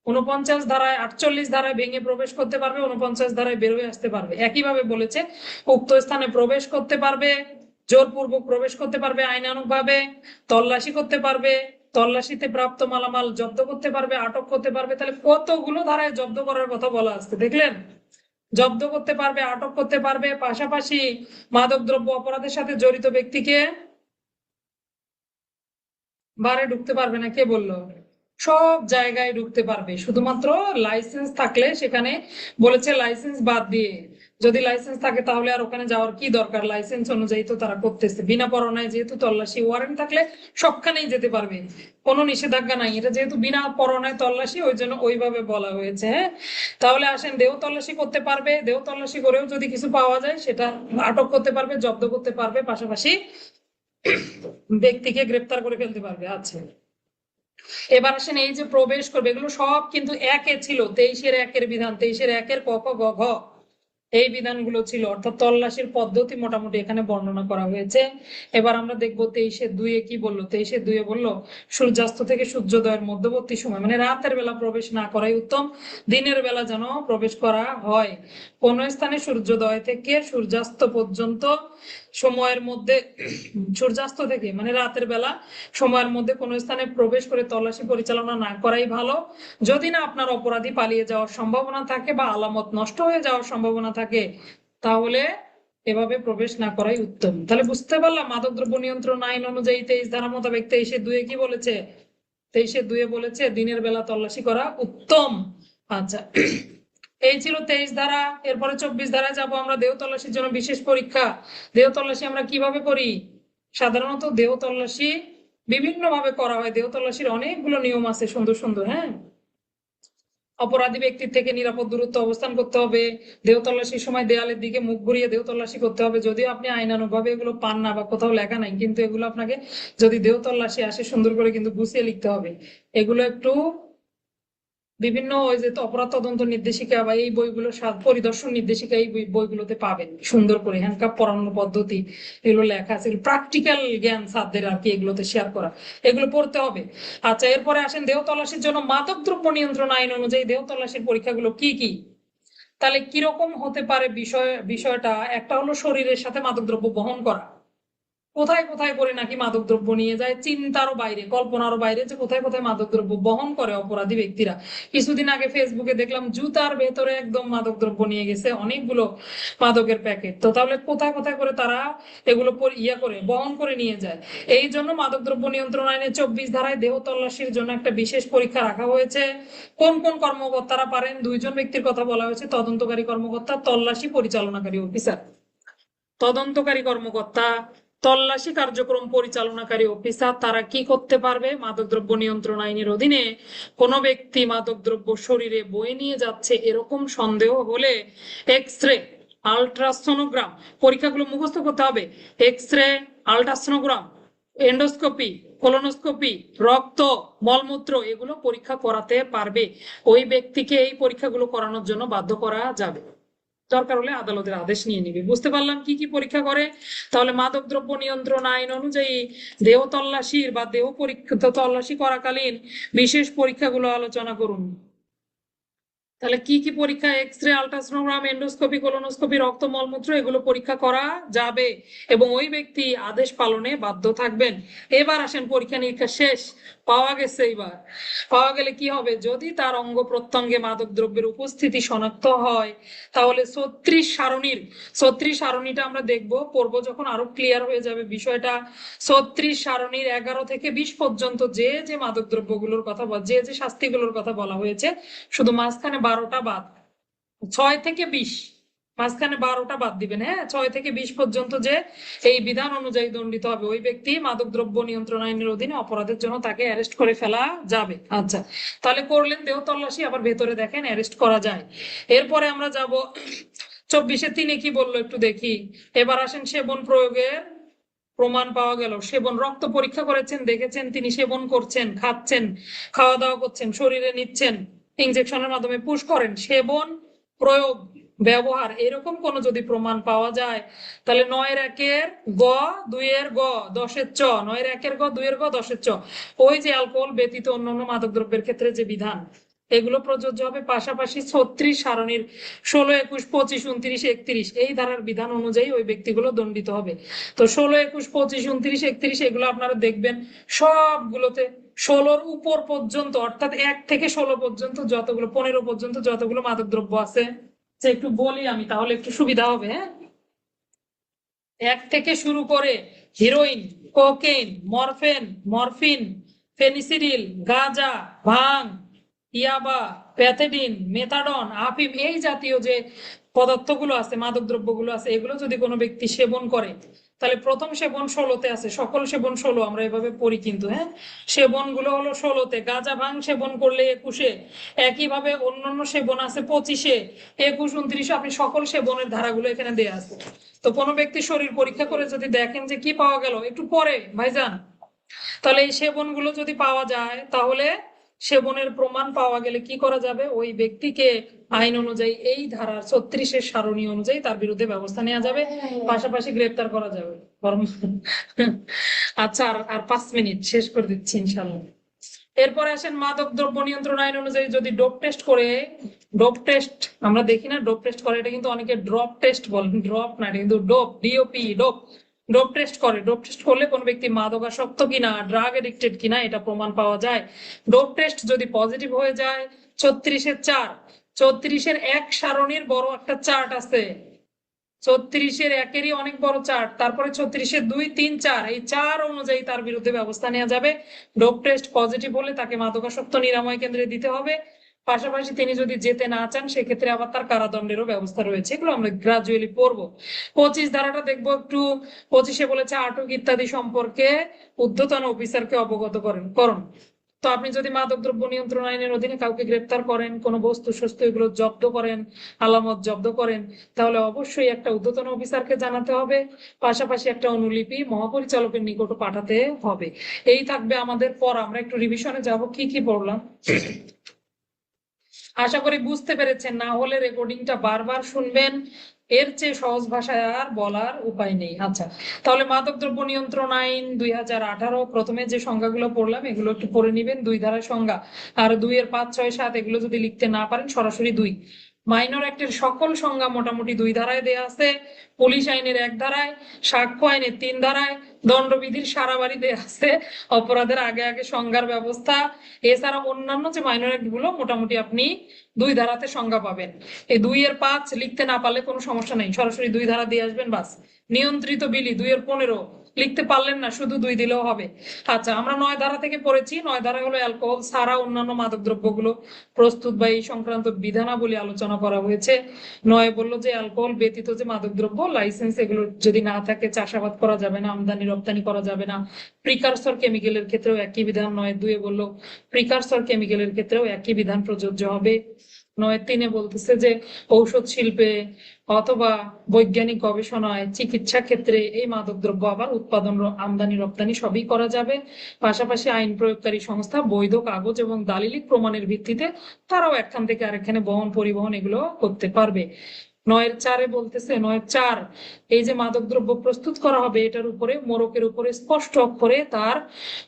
49 ধারায়, 48 ধারায় ভেঙে প্রবেশ করতে পারবে, 49 ধারায় বেরোয় আসতে পারবে। একইভাবে বলেছে উক্ত স্থানে প্রবেশ করতে পারবে, জোরপূর্বক প্রবেশ করতে পারবে আইনানুগ ভাবে, তল্লাশি করতে পারবে, তল্লাশিতে প্রাপ্ত মালামাল জব্দ করতে পারবে, আটক করতে পারবে। তাহলে কতগুলো ধারায় জব্দ করার কথা বলা আসছে, দেখলেন? জব্দ করতে পারবে, আটক করতে পারবে, পাশাপাশি মাদকদ্রব্য অপরাধের সাথে জড়িত ব্যক্তিকে বারে ঢুকতে পারবে না। কে বললো? সব জায়গায় ঢুকতে পারবে, শুধুমাত্র লাইসেন্স থাকলে সেখানে বলেছে লাইসেন্স বাদ দিয়ে। যদি লাইসেন্স থাকে তাহলে আর ওখানে যাওয়ার কি দরকার? লাইসেন্স অনুযায়ী তো তারা করতেছে। বিনা পরোয়ানায় যেহেতু তল্লাশি, ওয়ারেন্ট থাকলে সবখানেই যেতে পারবে, কোনো নিষেধাজ্ঞা নাই। এটা যেহেতু বিনা পরোয়ানায় তল্লাশি ওই জন্য ওইভাবে বলা হয়েছে। হ্যাঁ, তাহলে আসেন দেহ তল্লাশি করতে পারবে, দেহ তল্লাশি করেও যদি কিছু পাওয়া যায় সেটা আটক করতে পারবে, জব্দ করতে পারবে, পাশাপাশি ব্যক্তিকে গ্রেপ্তার করে ফেলতে পারবে। আচ্ছা, এবার আসেন এই যে প্রবেশ করবে, এগুলো সব কিন্তু একে ছিল, 23-এর 1-এর বিধান, 23-এর 1-এর ক খ গ ঘ এই বিধানগুলো ছিল, অর্থাৎ তল্লাশির পদ্ধতি মোটামুটি এখানে বর্ণনা করা হয়েছে। এবার আমরা দেখবো 23-এর 2-এ কি বললো। 23-এর 2-এ বললো সূর্যাস্ত থেকে সূর্যোদয়ের মধ্যবর্তী সময়, মানে রাতের বেলা প্রবেশ না করাই উত্তম, দিনের বেলা যেন প্রবেশ করা হয়। কোন স্থানে সূর্যোদয় থেকে সূর্যাস্ত পর্যন্ত সময়ের মধ্যে, সূর্যাস্ত থেকে মানে রাতের বেলা সময়ের মধ্যে কোন স্থানে প্রবেশ করে তল্লাশি পরিচালনা না করাই ভালো। যদি না আপনার অপরাধী পালিয়ে যাওয়ার সম্ভাবনা থাকে বা আলামত নষ্ট হয়ে যাওয়ার সম্ভাবনা থাকে তাহলে এভাবে প্রবেশ না করাই উত্তম। তাহলে বুঝতে পারলাম মাদকদ্রব্য নিয়ন্ত্রণ আইন অনুযায়ী 23 ধারা মোতাবেক 23-এর 2-এ কি বলেছে? 23-এর 2-এ বলেছে দিনের বেলা তল্লাশি করা উত্তম। আচ্ছা, এই ছিল 23 ধারা। এরপরে 24 ধারায় যাবো আমরা, দেহ তল্লাশির জন্য বিশেষ পরীক্ষা। দেহ তল্লাশি আমরা কিভাবে করি? সাধারণত দেহ তল্লাশি বিভিন্ন ভাবে করা হয়। দেহ তল্লাশির অনেকগুলো নিয়ম আছে, সুন্দর সুন্দর। হ্যাঁ, অপরাধী ব্যক্তির থেকে নিরাপদ দূরত্ব অবস্থান করতে হবে, দেহ তল্লাশির সময় দেয়ালের দিকে মুখ ঘুরিয়ে দেহ তল্লাশি করতে হবে। যদিও আপনি আইনানুগ ভাবে এগুলো পান না বা কোথাও লেখা নাই, কিন্তু এগুলো আপনাকে যদি দেহ তল্লাশি আসে সুন্দর করে কিন্তু গুছিয়ে লিখতে হবে। এগুলো একটু বিভিন্ন ওই যে অপরাধ তদন্ত নির্দেশিকা বা এই বইগুলো, পরিদর্শন নির্দেশিকা, এই বইগুলোতে পাবেন সুন্দর করে হ্যান্ডকাপ পড়ানোর পদ্ধতি এগুলো লেখা আছে। প্র্যাকটিক্যাল জ্ঞান ছাত্রদের আর কি এগুলোতে শেয়ার করা, এগুলো পড়তে হবে। আচ্ছা, এরপরে আসেন দেহ তল্লাশির জন্য মাদকদ্রব্য নিয়ন্ত্রণ আইন অনুযায়ী দেহ তল্লাশির পরীক্ষাগুলো কি কি। তাহলে কিরকম হতে পারে বিষয়টা? একটা হলো শরীরের সাথে মাদকদ্রব্য বহন করা। কোথায় কোথায় করে নাকি মাদকদ্রব্য নিয়ে যায়, চিন্তারও বাইরে, কল্পনারও বাইরে যে কোথায় কোথায় মাদকদ্রব্য বহন করে অপরাধী ব্যক্তিরা। কিছুদিন আগে ফেসবুকে দেখলাম জুতার ভেতরে একদম মাদকদ্রব্য নিয়ে গেছে, অনেকগুলো মাদকের প্যাকেট। তো তাহলে কোথায় কোথায় করে তারা এগুলো করে বহন করে নিয়ে যায়। এই জন্য মাদকদ্রব্য নিয়ন্ত্রণ আইনের 24 ধারায় দেহ তল্লাশির জন্য একটা বিশেষ পরীক্ষা রাখা হয়েছে। কোন কোন কর্মকর্তারা পারেন? 2 জন ব্যক্তির কথা বলা হয়েছে, তদন্তকারী কর্মকর্তা, তল্লাশি পরিচালনাকারী অফিসার। তদন্তকারী কর্মকর্তা, তল্লাশি কার্যক্রম পরিচালনাকারী অফিসার, তারা কি করতে পারবে? মাদকদ্রব্য নিয়ন্ত্রণ আইনের অধীনে কোনো ব্যক্তি মাদকদ্রব্য শরীরে বয়ে নিয়ে যাচ্ছে এরকম সন্দেহ হলে এক্স রে, আলট্রাসোনোগ্রাম পরীক্ষাগুলো মুখস্থ করতে হবে। X ray, ultrasonogram, endoscopy, colonoscopy, রক্ত, মলমূত্র এগুলো পরীক্ষা করাতে পারবে। ওই ব্যক্তিকে এই পরীক্ষাগুলো করানোর জন্য বাধ্য করা যাবে। দরকার হলে আদালতের আদেশ নিয়ে নিবে। বুঝতে পারলাম কি কি পরীক্ষা করে। তাহলে মাদকদ্রব্য নিয়ন্ত্রণ আইন অনুযায়ী দেহ তল্লাশির বা দেহ পরীক্ষা তল্লাশি করাকালীন বিশেষ পরীক্ষাগুলো আলোচনা করুন। তাহলে কি কি পরীক্ষা? X ray, ultrasonogram, endoscopy, colonoscopy, রক্ত, মলমূত্র এগুলো পরীক্ষা করা যাবে এবং ওই ব্যক্তি আদেশ পালনে বাধ্য থাকবেন। এবার আসেন, পরীক্ষা নিরীক্ষা শেষ, পাওয়া গেছে। এবার পাওয়া গেলে কি হবে? যদি তার অঙ্গ প্রত্যঙ্গে মাদক দ্রব্যের উপস্থিতি শনাক্ত হয়, তাহলে 36 সারণীটা আমরা দেখবো, পড়বো যখন আরো ক্লিয়ার হয়ে যাবে বিষয়টা। 36 সারণীর 11 থেকে 20 পর্যন্ত যে যে মাদক দ্রব্যগুলোর কথা যে যে শাস্তিগুলোর কথা বলা হয়েছে, শুধু মাঝখানে 12টা বাদ, 6 থেকে 20, মাঝখানে 12টা বাদ দিবেন। হ্যাঁ, 6 থেকে 20 পর্যন্ত যে এই বিধান অনুযায়ী দণ্ডিত হবে ওই ব্যক্তি, মাদক দ্রব্য নিয়ন্ত্রণ আইনের অধীনে অপরাধের জন্য তাকে অ্যারেস্ট করে ফেলা যাবে। আচ্ছা, তাহলে করলেন দেহ তল্লাশি, আবার ভেতরে দেখেন অ্যারেস্ট করা যায়। এরপরে আমরা যাব 24-3 কি বললো একটু দেখি। এবার আসেন, সেবন প্রয়োগের প্রমাণ পাওয়া গেল। সেবন, রক্ত পরীক্ষা করেছেন, দেখেছেন তিনি সেবন করছেন, খাচ্ছেন, খাওয়া দাওয়া করছেন, শরীরে নিচ্ছেন, ইনজেকশনের মাধ্যমে পুশ করেন। সেবন, প্রয়োগ, ব্যবহার এরকম কোন যদি প্রমাণ পাওয়া যায়, তাহলে 9-1 গ 2 গ 10 চ, 9-1 গ 2 গ 10 চ, ওই যে অ্যালকোহল ব্যতীত অন্যান্য মাদক দ্রব্যের ক্ষেত্রে যে বিধান, এগুলো প্রযোজ্য হবে। পাশাপাশি 36 সারণীর 16, 21, 25, 29, 31 এই ধারার বিধান অনুযায়ী ওই ব্যক্তিগুলো দণ্ডিত হবে। তো 16, 21, 25, 29, 31 এগুলো আপনারা দেখবেন সবগুলোতে 16-র উপর পর্যন্ত, অর্থাৎ 1 থেকে 16 পর্যন্ত যতগুলো, 15 পর্যন্ত যতগুলো মাদক দ্রব্য আছে, যে একটু বলি আমি তাহলে একটু সুবিধা হবে। হ্যাঁ, 1 থেকে শুরু করে হিরোইন, কোকেইন, মরফিন, ফেনিসিডিল, গাঁজা, ভাং, ইয়াবা, প্যাথেডিন, মেথাডন, আফিম এই জাতীয় যে পদার্থগুলো আছে, মাদক দ্রব্যগুলো আছে, এগুলো যদি কোনো ব্যক্তি সেবন করে, তাহলে প্রথম সেবন 16-তে আছে, সকল সেবন 16 আমরা এভাবে পড়ি কিন্তু। হ্যাঁ, সেবন গুলো হলো 16-তে, গাঁজা ভাং সেবন করলে 21-এ, একইভাবে অন্যান্য সেবন আছে 25-এ, 21, 29 আপনি সকল সেবনের ধারাগুলো এখানে দেয়া আছে। তো কোনো ব্যক্তি শরীর পরীক্ষা করে যদি দেখেন যে কি পাওয়া গেল একটু পরে ভাইজান, তাহলে এই সেবন গুলো যদি পাওয়া যায়, তাহলে সেবনের প্রমাণ পাওয়া গেলে কি করা যাবে? ওই ব্যক্তিকে আইন অনুযায়ী এই ধারার 36-এর সারণী অনুযায়ী তার বিরুদ্ধে ব্যবস্থা নেওয়া যাবে, পাশাপাশি গ্রেপ্তার করা যাবে। আচ্ছা, আর 5 মিনিট শেষ করে দিচ্ছি ইনশাল্লাহ। এরপরে আসেন, মাদক দ্রব্য নিয়ন্ত্রণ আইন অনুযায়ী যদি ডোপ টেস্ট করে, ডোপ টেস্ট আমরা দেখি না, ডোপ টেস্ট করে, এটা কিন্তু অনেকে ড্রপ টেস্ট বলেন, ড্রপ না, এটা কিন্তু dope, DOP, dope. Dope test করে, ডোপ টেস্ট করলে কোন ব্যক্তি মাদকাসক্ত কিনা, ড্রাগ এডিক্টেড কিনা এটা প্রমাণ পাওয়া যায়। ডোপ টেস্ট যদি পজিটিভ হয়ে যায়, 36-এর 4, 36-এর 1 সারণীর বড় একটা চার্ট আছে, 36-এর 1-এরই অনেক বড় চার্ট, তারপরে 36-এর 2, 3, 4 এই 4 অনুযায়ী তার বিরুদ্ধে ব্যবস্থা নেওয়া যাবে। ডোপ টেস্ট পজিটিভ হলে তাকে মাদকাসক্ত নিরাময় কেন্দ্রে দিতে হবে। পাশাপাশি তিনি যদি যেতে না চান, সেক্ষেত্রে আবার তার কারাদণ্ডেরও ব্যবস্থা রয়েছে। এগুলো আমরা গ্রাজুয়ালি পড়বো। 25 ধারাটা দেখবো একটু। 25-এ বলেছে আটক ইত্যাদি সম্পর্কে ঊর্ধ্বতন অফিসারকে অবগত করুন। তো আপনি যদি মাদক দ্রব্য নিয়ন্ত্রণ আইনের অধীনে কাউকে গ্রেপ্তার করেন, কোনো বস্তু সস্তু এগুলো জব্দ করেন, আলামত জব্দ করেন, তাহলে অবশ্যই একটা ঊর্ধ্বতন অফিসারকে জানাতে হবে, পাশাপাশি একটা অনুলিপি মহাপরিচালকের নিকট পাঠাতে হবে। এই থাকবে আমাদের পর। আমরা একটু রিভিশনে যাব, কি কি পড়লাম। আশা করি বুঝতে পেরেছেন, না হলে রেকর্ডিংটা বারবার শুনবেন, এর চেয়ে সহজ ভাষায় আর বলার উপায় নেই। আচ্ছা, তাহলে মাদক দ্রব্য নিয়ন্ত্রণ আইন 2018, প্রথমে যে সংজ্ঞাগুলো পড়লাম এগুলো একটু পড়ে নিবেন, 2 ধারার সংজ্ঞা, আর 2-এর 5, 6, 7 এগুলো যদি লিখতে না পারেন সরাসরি 2। মাইনর অ্যাক্টের সকল সংজ্ঞা মোটামুটি 2 ধারায় দেয়া আছে, পুলিশ আইনের 1 ধারায়, সাক্ষ্য আইনের 3 ধারায়, দণ্ডবিধির সারাবাড়ি দেয়া আছে, অপরাধের আগে আগে সংজ্ঞার ব্যবস্থা। এছাড়া অন্যান্য যে মাইনর অ্যাক্ট গুলো মোটামুটি আপনি 2 ধারাতে সংজ্ঞা পাবেন। এই 2-এর 5 লিখতে না পারলে কোনো সমস্যা নেই, সরাসরি 2 ধারা দিয়ে আসবেন বাস। নিয়ন্ত্রিত বিলি 2-এর 15 লিখতে পারলেন না, শুধু 2 দিলেও হবে। আচ্ছা, আমরা 9 ধারা থেকে পড়েছি। 9 ধারা হলো অ্যালকোহল ছাড়া অন্যান্য মাদক দ্রব্যগুলো প্রস্তুত বা এই সংক্রান্ত বিধানাবলী আলোচনা করা হয়েছে। 9 বললো যে অ্যালকোহল ব্যতীত যে মাদক দ্রব্য, লাইসেন্স এগুলো যদি না থাকে চাষাবাদ করা যাবে না, আমদানি রপ্তানি করা যাবে না। প্রিকারসর কেমিক্যালের ক্ষেত্রেও একই বিধান। 9-2 বললো প্রিকারসর কেমিক্যালের ক্ষেত্রেও একই বিধান প্রযোজ্য হবে। 9-3 বলতেছে যে ঔষধ শিল্পে অথবা বৈজ্ঞানিক গবেষণায়, চিকিৎসা ক্ষেত্রে এই মাদক দ্রব্য আবার উৎপাদন, আমদানি রপ্তানি সবই করা যাবে। পাশাপাশি আইন প্রয়োগকারী সংস্থা বৈধ কাগজ এবং দালিলিক প্রমাণের ভিত্তিতে তারাও একখান থেকে আরেকখানে বহন, পরিবহন এগুলো করতে পারবে। 9-4 বলতেছে, 9-4, এই যে মাদকদ্রব্য প্রস্তুত করা হবে এটার উপরে মোড়কের উপরে স্পষ্ট অক্ষরে তার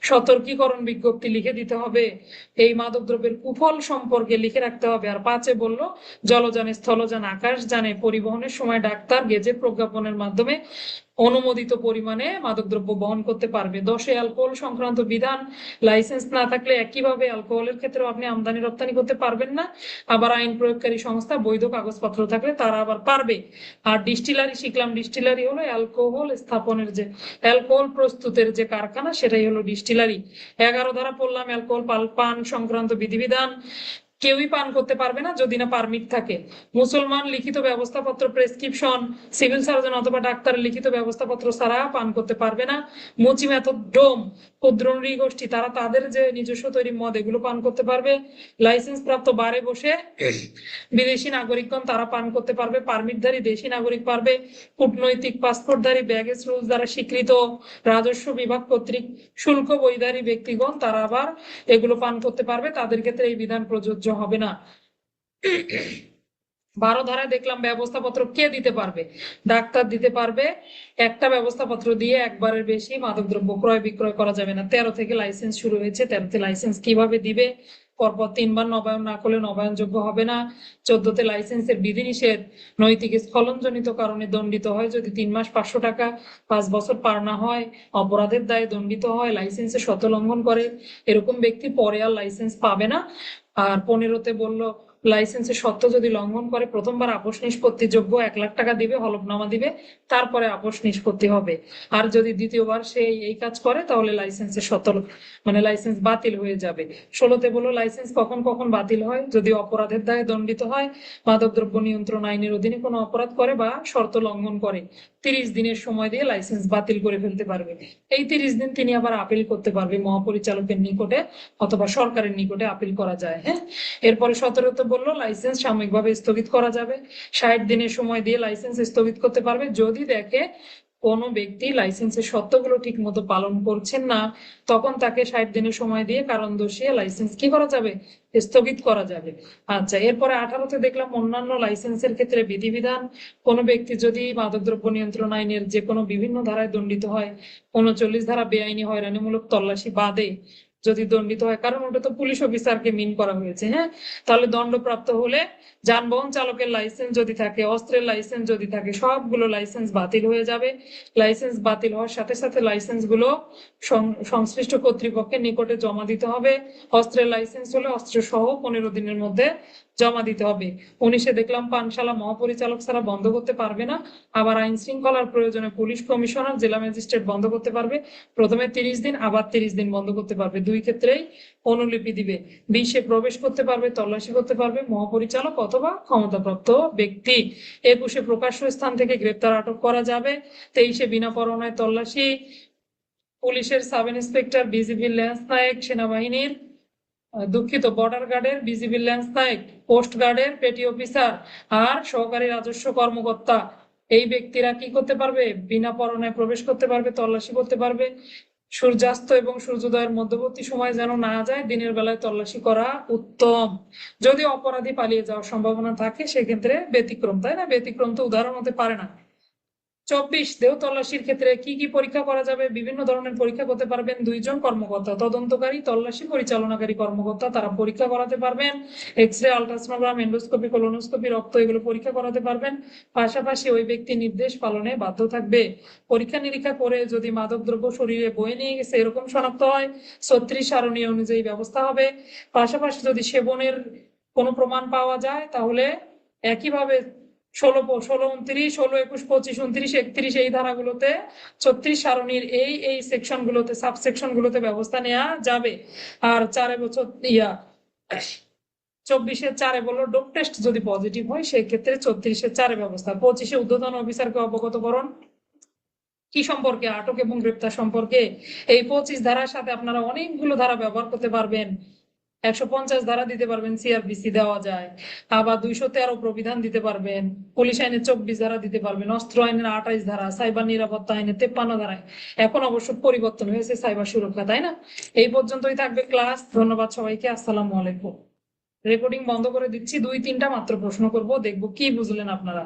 সতর্কীকরণ বিজ্ঞপ্তি লিখে দিতে হবে, এই মাদকদ্রব্যের কুফল সম্পর্কে লিখে রাখতে হবে। আর 5-এ বললো জলযানে, স্থলযান, আকাশযানে পরিবহনের সময় ডাক্তার গেজেট প্রজ্ঞাপনের মাধ্যমে অনুমোদিত পরিমাণে মাদকদ্রব্য বহন করতে পারবে। 10-এ অ্যালকোহল সংক্রান্ত বিধান, লাইসেন্স না থাকলে একইভাবে অ্যালকোহলের ক্ষেত্রেও আপনি আমদানি রপ্তানি করতে পারবেন না। আবার আইন প্রয়োগকারী সংস্থা বৈধ কাগজপত্র থাকলে তারা আবার পারবে। আর ডিস্টিলারি শিখলাম, ডিস্টিলারি হলো অ্যালকোহল স্থাপনের যে অ্যালকোহল প্রস্তুতের যে কারখানা, সেটাই হলো ডিস্টিলারি। 11 ধারা পড়লাম অ্যালকোহল পান সংক্রান্ত বিধিবিধান, কেউই পান করতে পারবে না যদি না পারমিট থাকে। মুসলমান লিখিত ব্যবস্থাপত্র, প্রেসক্রিপশন, সিভিল সার্জন অথবা ডাক্তারের লিখিত ব্যবস্থাপত্র ছাড়া পান করতে পারবে না। মুচি মেথড, ডোম, ক্ষুদ্র নৃগোষ্ঠী তারা তাদের যে নিজস্ব তৈরি মদ এগুলো পান করতে পারবে। লাইসেন্স প্রাপ্ত বারে বসে বিদেশি নাগরিকগণ তারা পান করতে পারবে, পারমিটধারী দেশি নাগরিক পারবে। কূটনৈতিক পাসপোর্টধারী ব্যাগেজ রুলস দ্বারা স্বীকৃত রাজস্ব বিভাগ কর্তৃক শুল্ক বৈধারী ব্যক্তিগণ তারা আবার এগুলো পান করতে পারবে, তাদের ক্ষেত্রে এই বিধান প্রযোজ্য হবে না। 12 ধারায় দেখলাম ব্যবস্থাপত্র কে দিতে পারবে, ডাক্তার দিতে পারবে। একটা ব্যবস্থাপত্র দিয়ে একবারের বেশি মাদকদ্রব্য ক্রয় বিক্রয় করা যাবে না। 13 থেকে লাইসেন্স শুরু হয়েছে, 13তে লাইসেন্স কিভাবে দিবে, পরপর 3 বার নবায়ন না করলে নবায়নযোগ্য হবে না। 14তে লাইসেন্সের বিধিনিষেধ, নৈতিক স্খলনজনিত কারণে দণ্ডিত হয় যদি 3 মাস 500 টাকা, 5 বছর পার না হয়, অপরাধের দায়ে দণ্ডিত হয়, লাইসেন্সের শর্ত লঙ্ঘন করে, এরকম ব্যক্তি পরে আর লাইসেন্স পাবে না। আর 15তে বললো লাইসেন্সের শর্ত যদি লঙ্ঘন করে প্রথমবার আপোষ নিষ্পত্তিযোগ্য 1 লাখ টাকা দিবে, হলফনামা দিবে, তারপরে আপোষ নিষ্পত্তি হবে। আর যদি দ্বিতীয়বার সে এই কাজ করে তাহলে লাইসেন্সের শর্ত মানে লাইসেন্স বাতিল হয়ে যাবে। 16তে বলো লাইসেন্স কখন কখন বাতিল হয়, যদি অপরাধের দায়ে দণ্ডিত হয়, মাদকদ্রব্য নিয়ন্ত্রণ আইনের অধীনে কোনো অপরাধ করে বা শর্ত লঙ্ঘন করে, 30 দিনের সময় দিয়ে লাইসেন্স বাতিল করে ফেলতে পারবে। এই 30 দিন তিনি আবার আপিল করতে পারবে, মহাপরিচালকের নিকটে অথবা সরকারের নিকটে আপিল করা যায়। হ্যাঁ, এরপরে 17তে বললো লাইসেন্স সাময়িকভাবে স্থগিত করা যাবে, 60 দিনের সময় দিয়ে লাইসেন্স স্থগিত করতে পারবে যদি দেখে কোনো ব্যক্তি লাইসেন্সের শর্তগুলো ঠিক মতো পালন করছেন না, তখন তাকে 60 দিনের সময় দিয়ে কারণ দর্শিয়ে লাইসেন্স কি করা যাবে, স্থগিত করা যাবে। আচ্ছা, এরপরে 18তে দেখলাম অন্যান্য লাইসেন্সের ক্ষেত্রে বিধিবিধান, কোনো ব্যক্তি যদি মাদকদ্রব্য নিয়ন্ত্রণ আইনের যে কোনো বিভিন্ন ধারায় দণ্ডিত হয়, 39 ধারা বেআইনি হয়রানিমূলক তল্লাশি বাদে যদি দণ্ডিত হয়, কারণ ওটা তো পুলিশ অফিসারকে মিন করা হয়েছে, হ্যাঁ, তাহলে দণ্ডপ্রাপ্ত হলে যানবাহন চালকের লাইসেন্স যদি থাকে, অস্ত্রের লাইসেন্স যদি থাকে, সবগুলো লাইসেন্স বাতিল হয়ে যাবে। লাইসেন্স বাতিল হওয়ার সাথে সাথে লাইসেন্স গুলো সংশ্লিষ্ট কর্তৃপক্ষের নিকটে জমা দিতে হবে। অস্ত্রের লাইসেন্স হলে অস্ত্র সহ 15 দিনের মধ্যে জমা দিতে হবে। 19-এ দেখলাম পানশালা মহাপরিচালক ছাড়া বন্ধ করতে পারবে না। আবার আইন শৃঙ্খলার প্রয়োজনে পুলিশ কমিশনার, জেলা ম্যাজিস্ট্রেট বন্ধ করতে পারবে, প্রথমে 30 দিন আবার 30 দিন বন্ধ করতে পারবে, দুই ক্ষেত্রেই অনুলিপি দিবে। 20-এ প্রবেশ করতে পারবে, তল্লাশি করতে পারবে মহাপরিচালক অথবা ক্ষমতাপ্রাপ্ত ব্যক্তি। 21-এ প্রকাশ্য স্থান থেকে গ্রেপ্তার আটক করা যাবে। 23-এ বিনা পরোয়ানায় তল্লাশি, পুলিশের সাব ইন্সপেক্টর, বিজিবি ল্যান্স নায়ক, সেনাবাহিনীর দুঃখিত বর্ডার গার্ডের বিজিবি ল্যান্স নায়ক, কোস্ট গার্ডের পেটি অফিসার আর সহকারী রাজস্ব কর্মকর্তা, এই ব্যক্তিরা কি করতে পারবে, বিনা পরোয়ানায় প্রবেশ করতে পারবে, তল্লাশি করতে পারবে। সূর্যাস্ত এবং সূর্যোদয়ের মধ্যবর্তী সময় যেন না যায়, দিনের বেলায় তল্লাশি করা উত্তম। যদি অপরাধী পালিয়ে যাওয়ার সম্ভাবনা থাকে সেক্ষেত্রে ব্যতিক্রম, তাই না, ব্যতিক্রম তো উদাহরণ হতে পারে না। 24 দেহ তল্লাশির ক্ষেত্রে কি কি পরীক্ষা করা যাবে, বিভিন্ন ধরনের পরীক্ষা করতে পারবেন 2 জন কর্মকর্তা, তদন্তকারী, তল্লাশি পরিচালনাকারী কর্মকর্তা, তারা পরীক্ষা করাতে পারবেন। এক্সরে, আলট্রাসোনোগ্রাম, এন্ডোস্কোপি, কোলোনোস্কোপি, রক্ত এগুলো পরীক্ষা করাতে পারবেন। পাশাপাশি ওই ব্যক্তি নির্দেশ পালনে বাধ্য থাকবে। পরীক্ষা নিরীক্ষা করে যদি মাদকদ্রব্য শরীরে বয়ে নিয়ে গেছে এরকম শনাক্ত হয়, 36 সারণী অনুযায়ী ব্যবস্থা হবে। পাশাপাশি যদি সেবনের কোনো প্রমাণ পাওয়া যায় তাহলে একইভাবে 16, 29, 21, 25, 29, 31 এই ধারাগুলোতে 36 সারণীর এই সেকশন গুলোতে, সাবসেকশন গুলোতে ব্যবস্থা নেওয়া যাবে। আর 24-এর 4-এ বললো ডোপ টেস্ট যদি পজিটিভ হয় সেক্ষেত্রে 34-এর 4-এ ব্যবস্থা। 25-এ ঊর্ধ্বতন অফিসারকে অবগতকরণ কি সম্পর্কে, আটক এবং গ্রেপ্তার সম্পর্কে। এই 25 ধারার সাথে আপনারা অনেকগুলো ধারা ব্যবহার করতে পারবেন। 150 ধারা দিতে পারবেন, সিআরপিসি দেওয়া যায়। আবার 213 প্রবিধান দিতে পারবেন, পুলিশ আইনে 24 ধারা দিতে পারবেন, অস্ত্র আইনের 28 ধারা, সাইবার নিরাপত্তা আইনে 53 ধারায়। এখন অবশ্য পরিবর্তন হয়েছে সাইবার সুরক্ষা, তাই না। এই পর্যন্তই থাকবে ক্লাস। ধন্যবাদ সবাইকে, আসসালামু আলাইকুম। রেকর্ডিং বন্ধ করে দিচ্ছি, 2-3টা মাত্র প্রশ্ন করব, দেখবো কি বুঝলেন আপনারা।